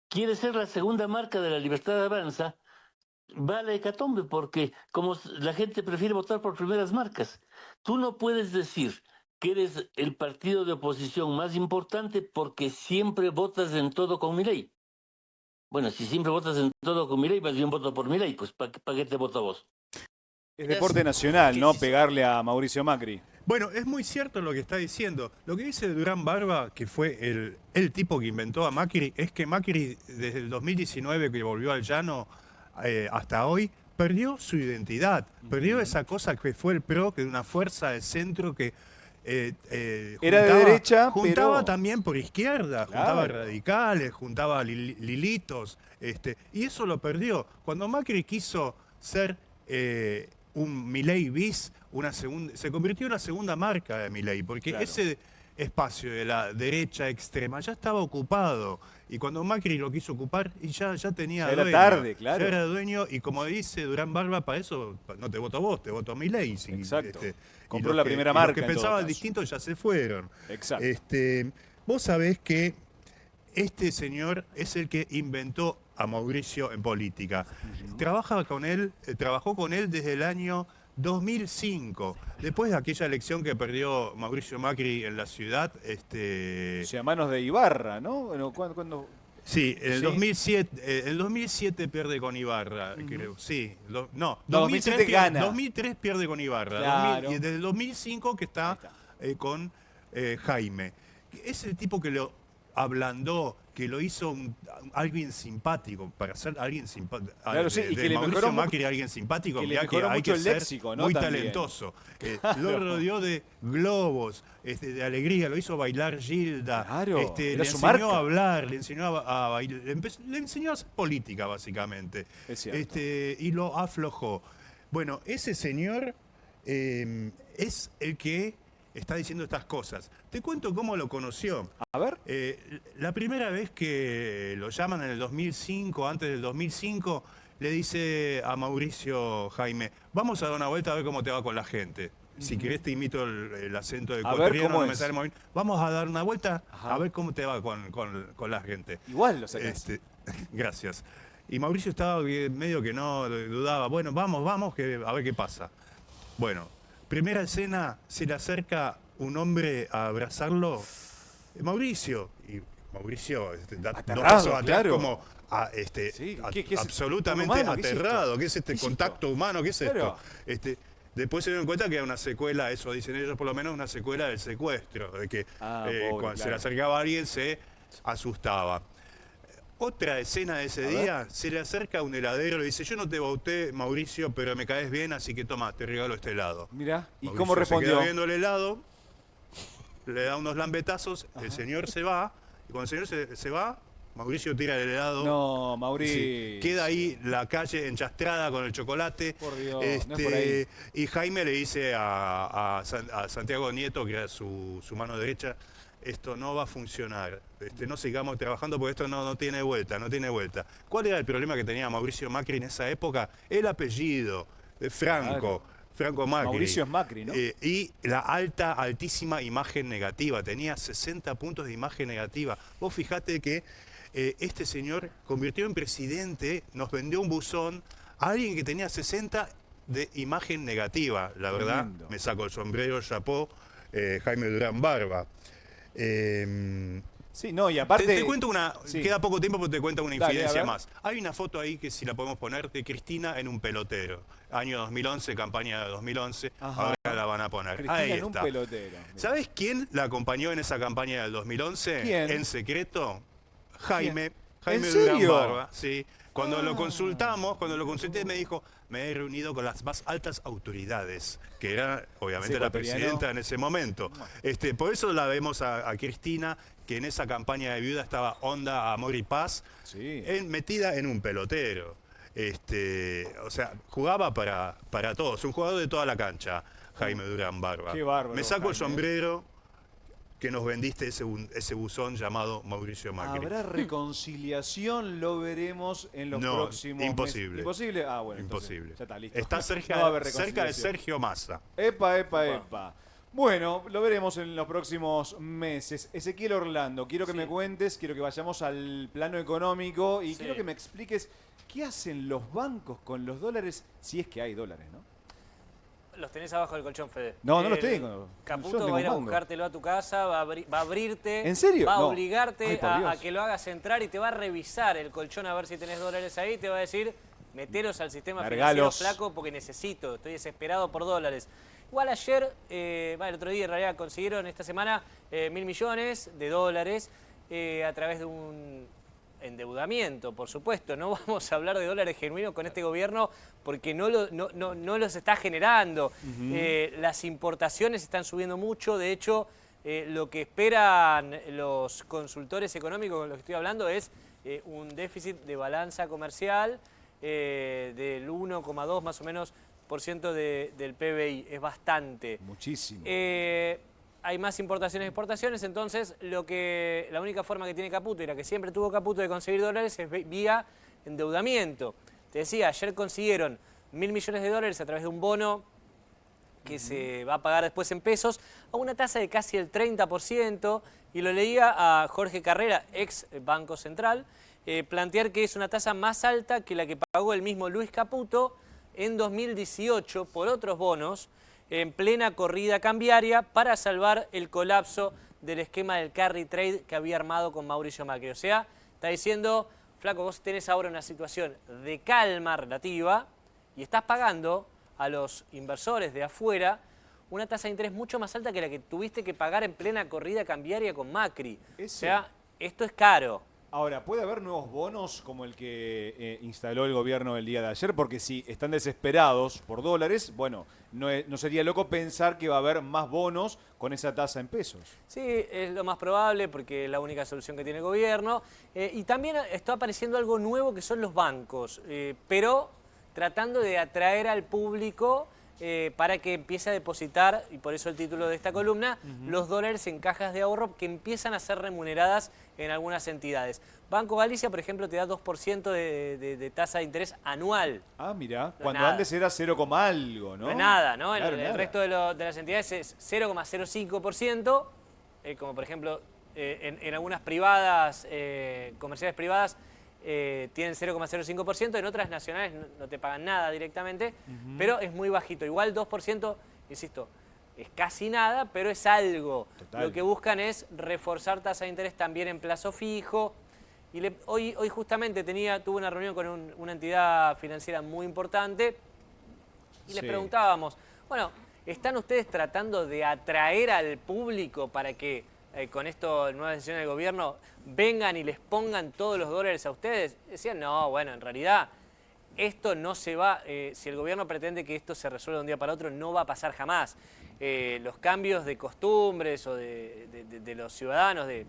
quiere ser la segunda marca de la Libertad Avanza, va a la hecatombe, porque como la gente prefiere votar por primeras marcas, tú no puedes decir que eres el partido de oposición más importante porque siempre votas en todo con Milei. Bueno, si siempre votas en todo con Milei, más bien voto por Milei, pues ¿para qué te voto a vos? Es deporte nacional, ¿no? Pegarle a Mauricio Macri. Bueno, es muy cierto lo que está diciendo. Lo que dice Durán Barba, que fue el tipo que inventó a Macri, es que Macri, desde el 2019 que volvió al llano hasta hoy, perdió su identidad. Perdió esa cosa que fue el PRO, que era una fuerza de centro que era de derecha, juntaba pero... también por izquierda, Claro. juntaba radicales, juntaba lilitos, y eso lo perdió. Cuando Macri quiso ser un Milei bis, se convirtió en una segunda marca de Milei, porque ese espacio de la derecha extrema ya estaba ocupado, y cuando Macri lo quiso ocupar, y ya tenía era dueño. tarde, claro. Ya era dueño, y como dice Durán Barba, para eso no te voto a vos, te voto a Milei. Exacto. Y Compró los la que- primera y marca, Los que en todo pensaban caso. distinto ya se fueron. Exacto. Vos sabés que este señor es el que inventó a Mauricio en política. Trabajó con él desde el año 2005, después de aquella elección que perdió Mauricio Macri en la ciudad. O sea, a manos de Ibarra, ¿no? Bueno, ¿cuándo? Sí, en el Sí. 2007, el 2007 pierde con Ibarra, creo. Sí, no, 2007 gana. 2003 pierde con Ibarra. Claro. Y desde el 2005 que está con Jaime. Es el tipo que lo ablandó, que lo hizo alguien simpático, para ser alguien simpático. Claro, sí, y que le Mauricio mejoró Macri, alguien simpático, que le mirá que mejoró hay mucho que el ser léxico, ¿no? muy También. talentoso. Lo rodeó de globos, de alegría, lo hizo bailar Gilda, Claro, le era su enseñó marca. a hablar, le enseñó a bailar, le enseñó a hacer política, básicamente. Es cierto. Y lo aflojó. Bueno, ese señor es el que está diciendo estas cosas. Te cuento cómo lo conoció. A ver. La primera vez que lo llaman en el 2005, antes del 2005, le dice a Mauricio Jaime, vamos a dar una vuelta a ver cómo te va con la gente. Si querés te imito el acento de A ver ecuatoriano, cómo no me es. sale muy bien. Vamos a dar una vuelta a ver cómo te va con la gente. Igual lo sacás. Gracias. Y Mauricio estaba medio que no dudaba. Bueno, vamos, a ver qué pasa. Bueno, primera escena, se le acerca un hombre a abrazarlo. Mauricio. Y Mauricio da dos Aterrado, pasos atrás claro. como ¿qué es? absolutamente ¿Un humano? ¿Qué es esto? aterrado. ¿Qué es este ¿Qué es contacto humano? ¿Qué es Claro. esto? Después se dieron cuenta que era una secuela, eso dicen ellos por lo menos, una secuela del secuestro, de que pobre, cuando se claro. le acercaba a alguien se asustaba. Otra escena de ese día, se le acerca a un heladero y le dice, yo no te bauté, Mauricio, pero me caes bien, así que toma, te regalo este helado. Mirá, ¿y Mauricio cómo se respondió? queda viendo el helado, le da unos lambetazos, el señor se va, y cuando el señor se va, Mauricio tira el helado. No, Mauricio. Sí, queda ahí la calle enchastrada con el chocolate. Por Dios, no es por ahí. Y Jaime le dice a Santiago Nieto, que era su mano derecha, esto no va a funcionar. No sigamos trabajando porque esto no tiene vuelta, no tiene vuelta. ¿Cuál era el problema que tenía Mauricio Macri en esa época? El apellido, Franco. Claro. Franco Macri. Mauricio es Macri, ¿no? Y la altísima imagen negativa. Tenía 60 puntos de imagen negativa. Vos fijate que este señor convirtió en presidente, nos vendió un buzón a alguien que tenía 60 de imagen negativa. La verdad, me saco el sombrero, chapó, Jaime Durán Barba. Sí, no, y aparte... Te cuento una... Sí. Queda poco tiempo, pero te cuento una infidencia más. Hay una foto ahí que si la podemos poner de Cristina en un pelotero. Año 2011, campaña de 2011. Ajá. Ahora la van a poner. Cristina ahí en está. Un pelotero. ¿Sabés quién la acompañó en esa campaña del 2011? ¿Quién? En secreto. Jaime. ¿Quién? Jaime Durán Barba. Sí. Cuando lo consulté me dijo, me he reunido con las más altas autoridades, que era obviamente la presidenta en ese momento. Por eso la vemos a Cristina, que en esa campaña de viuda estaba onda, amor y paz, metida en un pelotero. O sea, jugaba para todos, un jugador de toda la cancha, Jaime Durán Barba. Qué bárbaro, me saco Jaime. El sombrero que nos vendiste ese buzón llamado Mauricio Macri. ¿Habrá reconciliación? Lo veremos en los próximos imposible. meses. ¿Imposible? Ah, bueno, imposible. Ya está, listo. Está cerca de Sergio Massa. Epa. Bueno, lo veremos en los próximos meses. Ezequiel Orlando, quiero que me cuentes, quiero que vayamos al plano económico y quiero que me expliques qué hacen los bancos con los dólares, si es que hay dólares, ¿no? Los tenés abajo del colchón, Fede. No, no los tengo. Caputo va a ir a buscártelo a tu casa, va a abrirte. ¿En serio? Va a No. obligarte a que lo hagas entrar y te va a revisar el colchón a ver si tenés dólares ahí. Te va a decir, meteros al sistema financiero flaco porque necesito, estoy desesperado por dólares. Igual ayer, el otro día en realidad consiguieron esta semana 1.000 millones de dólares a través de un endeudamiento, por supuesto. No vamos a hablar de dólares genuinos con este gobierno porque no los está generando. Las importaciones están subiendo mucho. De hecho, lo que esperan los consultores económicos con los que estoy hablando es un déficit de balanza comercial del 1,2 más o menos % del PBI. Es bastante. Muchísimo. Hay más importaciones y exportaciones, entonces la única forma que tiene Caputo y la que siempre tuvo Caputo de conseguir dólares es vía endeudamiento. Te decía, ayer consiguieron 1.000 millones de dólares a través de un bono que se va a pagar después en pesos a una tasa de casi el 30%, y lo leía a Jorge Carrera, ex Banco Central, plantear que es una tasa más alta que la que pagó el mismo Luis Caputo en 2018 por otros bonos, en plena corrida cambiaria para salvar el colapso del esquema del carry trade que había armado con Mauricio Macri. O sea, está diciendo, flaco, vos tenés ahora una situación de calma relativa y estás pagando a los inversores de afuera una tasa de interés mucho más alta que la que tuviste que pagar en plena corrida cambiaria con Macri. O sea, esto es caro. Ahora, ¿puede haber nuevos bonos como el que instaló el gobierno el día de ayer? Porque si están desesperados por dólares, bueno, no sería loco pensar que va a haber más bonos con esa tasa en pesos. Sí, es lo más probable porque es la única solución que tiene el gobierno. Y también está apareciendo algo nuevo que son los bancos, pero tratando de atraer al público para que empiece a depositar, y por eso el título de esta columna, los dólares en cajas de ahorro que empiezan a ser remuneradas en algunas entidades. Banco Galicia, por ejemplo, te da 2% de tasa de interés anual. Ah, mira, No cuando nada. antes era 0, algo, ¿no? No es nada, ¿no? Claro, el nada. resto de las entidades es 0,05%, como por ejemplo en algunas privadas, comerciales privadas, tienen 0,05%, en otras nacionales no te pagan nada directamente, pero es muy bajito. Igual 2%, insisto, es casi nada, pero es algo. Total. Lo que buscan es reforzar tasa de interés también en plazo fijo. Y hoy justamente tuve una reunión con una entidad financiera muy importante y les preguntábamos, bueno, ¿están ustedes tratando de atraer al público para que con esto, nueva decisión del gobierno, vengan y les pongan todos los dólares a ustedes? Decían, no, bueno, en realidad esto no se va, si el gobierno pretende que esto se resuelva de un día para otro, no va a pasar jamás. Los cambios de costumbres o de los ciudadanos de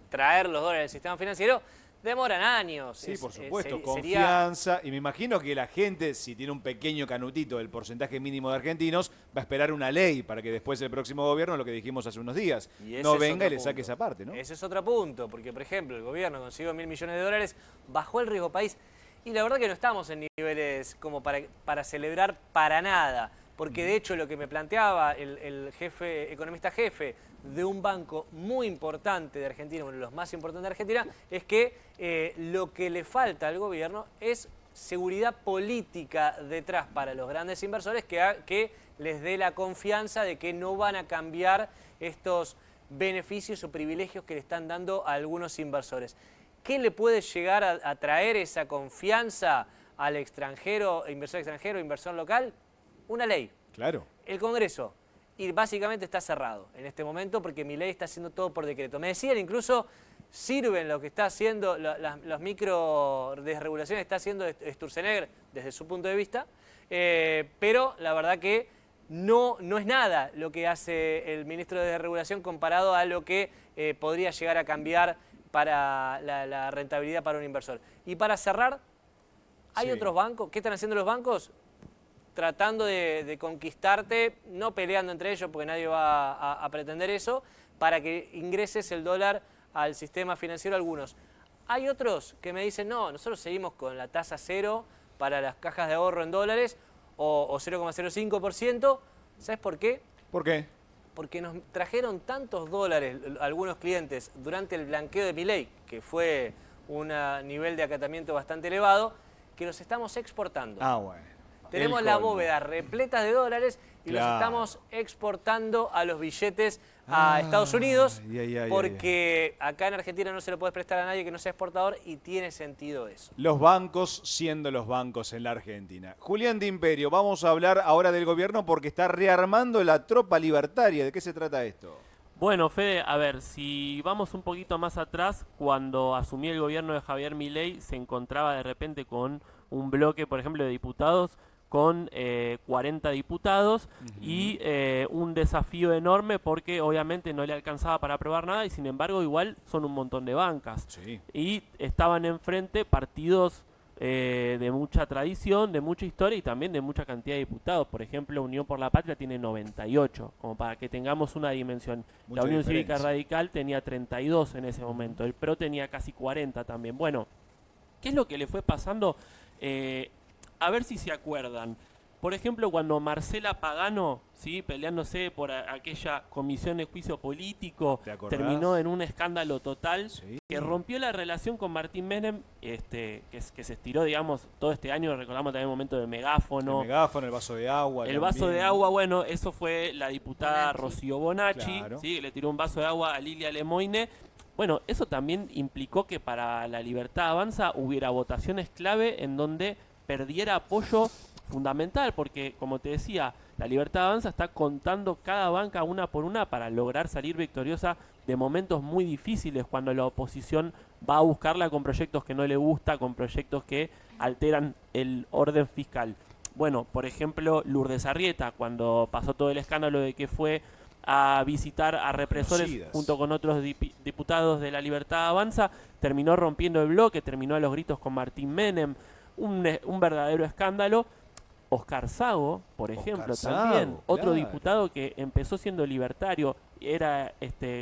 traer los dólares al sistema financiero demoran años. Sí, por supuesto, sería confianza. Y me imagino que la gente, si tiene un pequeño canutito del porcentaje mínimo de argentinos, va a esperar una ley para que después el próximo gobierno, lo que dijimos hace unos días, no venga y le saque esa parte, ¿no? Ese es otro punto, porque por ejemplo el gobierno consiguió 1.000 millones de dólares, bajó el riesgo país y la verdad que no estamos en niveles como para celebrar para nada. Porque de hecho lo que me planteaba el economista jefe de un banco muy importante de Argentina, uno de los más importantes de Argentina, es que lo que le falta al gobierno es seguridad política detrás para los grandes inversores que les dé la confianza de que no van a cambiar estos beneficios o privilegios que le están dando a algunos inversores. ¿Qué le puede llegar a traer esa confianza al extranjero, inversor extranjero, inversor local? Una ley. Claro. El Congreso. Y básicamente está cerrado en este momento porque Milei está haciendo todo por decreto. Me decían incluso, sirven lo que está haciendo, las micro desregulaciones está haciendo Sturzenegger desde su punto de vista, pero la verdad que no es nada lo que hace el ministro de Desregulación comparado a lo que podría llegar a cambiar para la rentabilidad para un inversor. Y para cerrar, hay otros bancos. ¿Qué están haciendo los bancos? Tratando de conquistarte, no peleando entre ellos porque nadie va a pretender eso, para que ingreses el dólar al sistema financiero algunos. Hay otros que me dicen, no, nosotros seguimos con la tasa cero para las cajas de ahorro en dólares o 0,05%. ¿Sabes por qué? ¿Por qué? Porque nos trajeron tantos dólares algunos clientes durante el blanqueo de Milei, que fue un nivel de acatamiento bastante elevado, que los estamos exportando. Ah, bueno. Tenemos la bóveda repleta de dólares y los estamos exportando a los billetes a Estados Unidos porque acá en Argentina no se lo puede prestar a nadie que no sea exportador y tiene sentido eso. Los bancos siendo los bancos en la Argentina. Julián de Imperio, vamos a hablar ahora del gobierno porque está rearmando la tropa libertaria. ¿De qué se trata esto? Bueno, Fede, a ver, si vamos un poquito más atrás, cuando asumió el gobierno de Javier Milei se encontraba de repente con un bloque, por ejemplo, de diputados con 40 diputados y un desafío enorme porque obviamente no le alcanzaba para aprobar nada y sin embargo igual son un montón de bancas. Sí. Y estaban enfrente partidos de mucha tradición, de mucha historia y también de mucha cantidad de diputados. Por ejemplo, Unión por la Patria tiene 98, como para que tengamos una dimensión. Mucha la Unión diferencia. Cívica Radical tenía 32 en ese momento, el PRO tenía casi 40 también. Bueno, ¿qué es lo que le fue pasando? A ver si se acuerdan. Por ejemplo, cuando Marcela Pagano, ¿sí?, peleándose por aquella comisión de juicio político, terminó en un escándalo total que rompió la relación con Martín Menem, que se estiró, digamos, todo este año. Recordamos también el momento del megáfono. El megáfono, el vaso de agua. El vaso de agua, bueno, eso fue la diputada Rocío Bonacci, ¿sí?, que le tiró un vaso de agua a Lilia Lemoine. Bueno, eso también implicó que para La Libertad Avanza hubiera votaciones clave en donde perdiera apoyo fundamental, porque como te decía, La Libertad Avanza está contando cada banca una por una para lograr salir victoriosa de momentos muy difíciles cuando la oposición va a buscarla con proyectos que no le gusta, con proyectos que alteran el orden fiscal. Bueno, por ejemplo, Lourdes Arrieta, cuando pasó todo el escándalo de que fue a visitar a represores junto con otros diputados de La Libertad Avanza, terminó rompiendo el bloque, terminó a los gritos con Martín Menem. Un verdadero escándalo. Oscar Sago, por ejemplo, también, otro diputado que empezó siendo libertario, era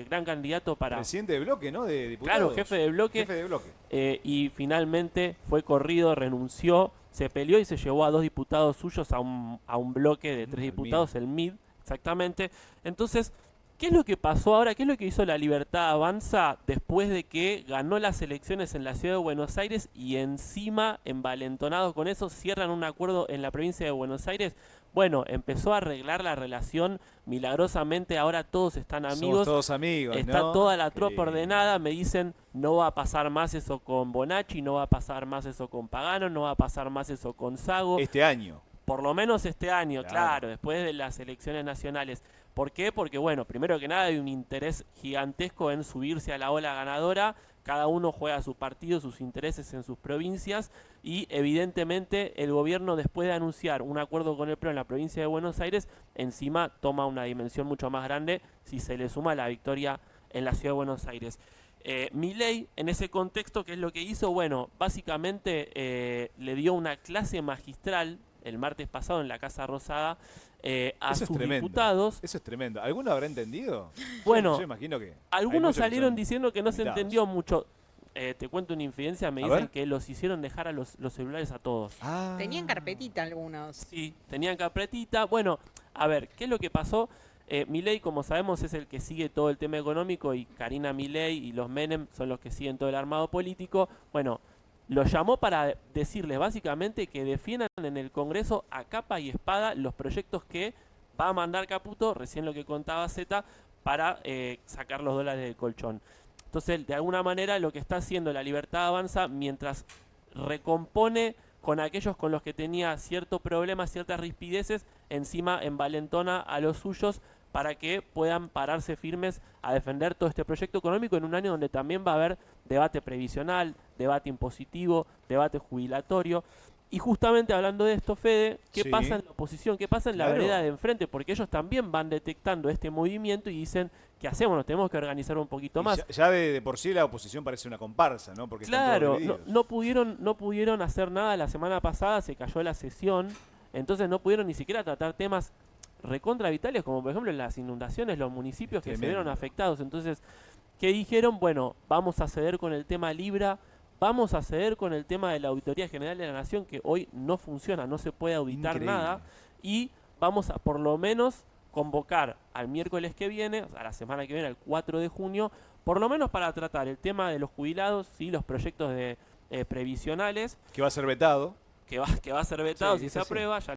gran candidato para... Presidente de bloque, ¿no? De diputados. Claro, jefe de bloque. Jefe de bloque. Y finalmente fue corrido, renunció, se peleó y se llevó a 2 diputados suyos a un bloque de 3 diputados, el MID, exactamente. Entonces, ¿qué es lo que pasó ahora? ¿Qué es lo que hizo La Libertad Avanza después de que ganó las elecciones en la ciudad de Buenos Aires y encima, envalentonados con eso, cierran un acuerdo en la provincia de Buenos Aires? Bueno, empezó a arreglar la relación milagrosamente, ahora todos están amigos. Somos todos amigos, está ¿no? toda la tropa ordenada, me dicen, no va a pasar más eso con Bonacci, no va a pasar más eso con Pagano, no va a pasar más eso con Sago. Este año. Por lo menos este año, claro, después de las elecciones nacionales. ¿Por qué? Porque, bueno, primero que nada hay un interés gigantesco en subirse a la ola ganadora. Cada uno juega su partido, sus intereses en sus provincias y evidentemente el gobierno, después de anunciar un acuerdo con el PRO en la provincia de Buenos Aires, encima toma una dimensión mucho más grande si se le suma la victoria en la ciudad de Buenos Aires. Milei, en ese contexto, ¿qué es lo que hizo? Bueno, básicamente le dio una clase magistral el martes pasado en la Casa Rosada a sus diputados. Eso es tremendo. ¿Alguno habrá entendido? Bueno, yo imagino que algunos salieron diciendo que no se invitados. entendió mucho. Te cuento una infidencia, me dicen que los hicieron dejar a los celulares a todos. Tenían carpetita algunos. Sí, tenían carpetita. Bueno, a ver, ¿qué es lo que pasó? Milei, como sabemos, es el que sigue todo el tema económico y Karina Milei y los Menem son los que siguen todo el armado político. Bueno, los llamó para decirles básicamente que defiendan en el Congreso a capa y espada los proyectos que va a mandar Caputo, recién lo que contaba Zeta, para sacar los dólares del colchón. Entonces, de alguna manera, lo que está haciendo La Libertad Avanza, mientras recompone con aquellos con los que tenía cierto problema, ciertas rispideces, encima envalentona a los suyos para que puedan pararse firmes a defender todo este proyecto económico en un año donde también va a haber debate previsional, debate impositivo, debate jubilatorio. Y justamente hablando de esto, Fede, ¿qué pasa en la oposición? ¿Qué pasa en la vereda de enfrente? Porque ellos también van detectando este movimiento y dicen, ¿qué hacemos? Nos tenemos que organizar un poquito más. Ya de por sí la oposición parece una comparsa, ¿no? Porque claro, no pudieron hacer nada la semana pasada, se cayó la sesión, entonces no pudieron ni siquiera tratar temas recontra vitales, como por ejemplo las inundaciones, los municipios que se vieron afectados. Entonces, ¿qué dijeron? Bueno, vamos a ceder con el tema Libra, vamos a ceder con el tema de la Auditoría General de la Nación, que hoy no funciona, no se puede auditar nada, y vamos a por lo menos convocar al miércoles que viene, o sea, a la semana que viene, el 4 de junio, por lo menos para tratar el tema de los jubilados, ¿sí? Los proyectos de previsionales. Que va a ser vetado. Que va a ser vetado si se aprueba, ya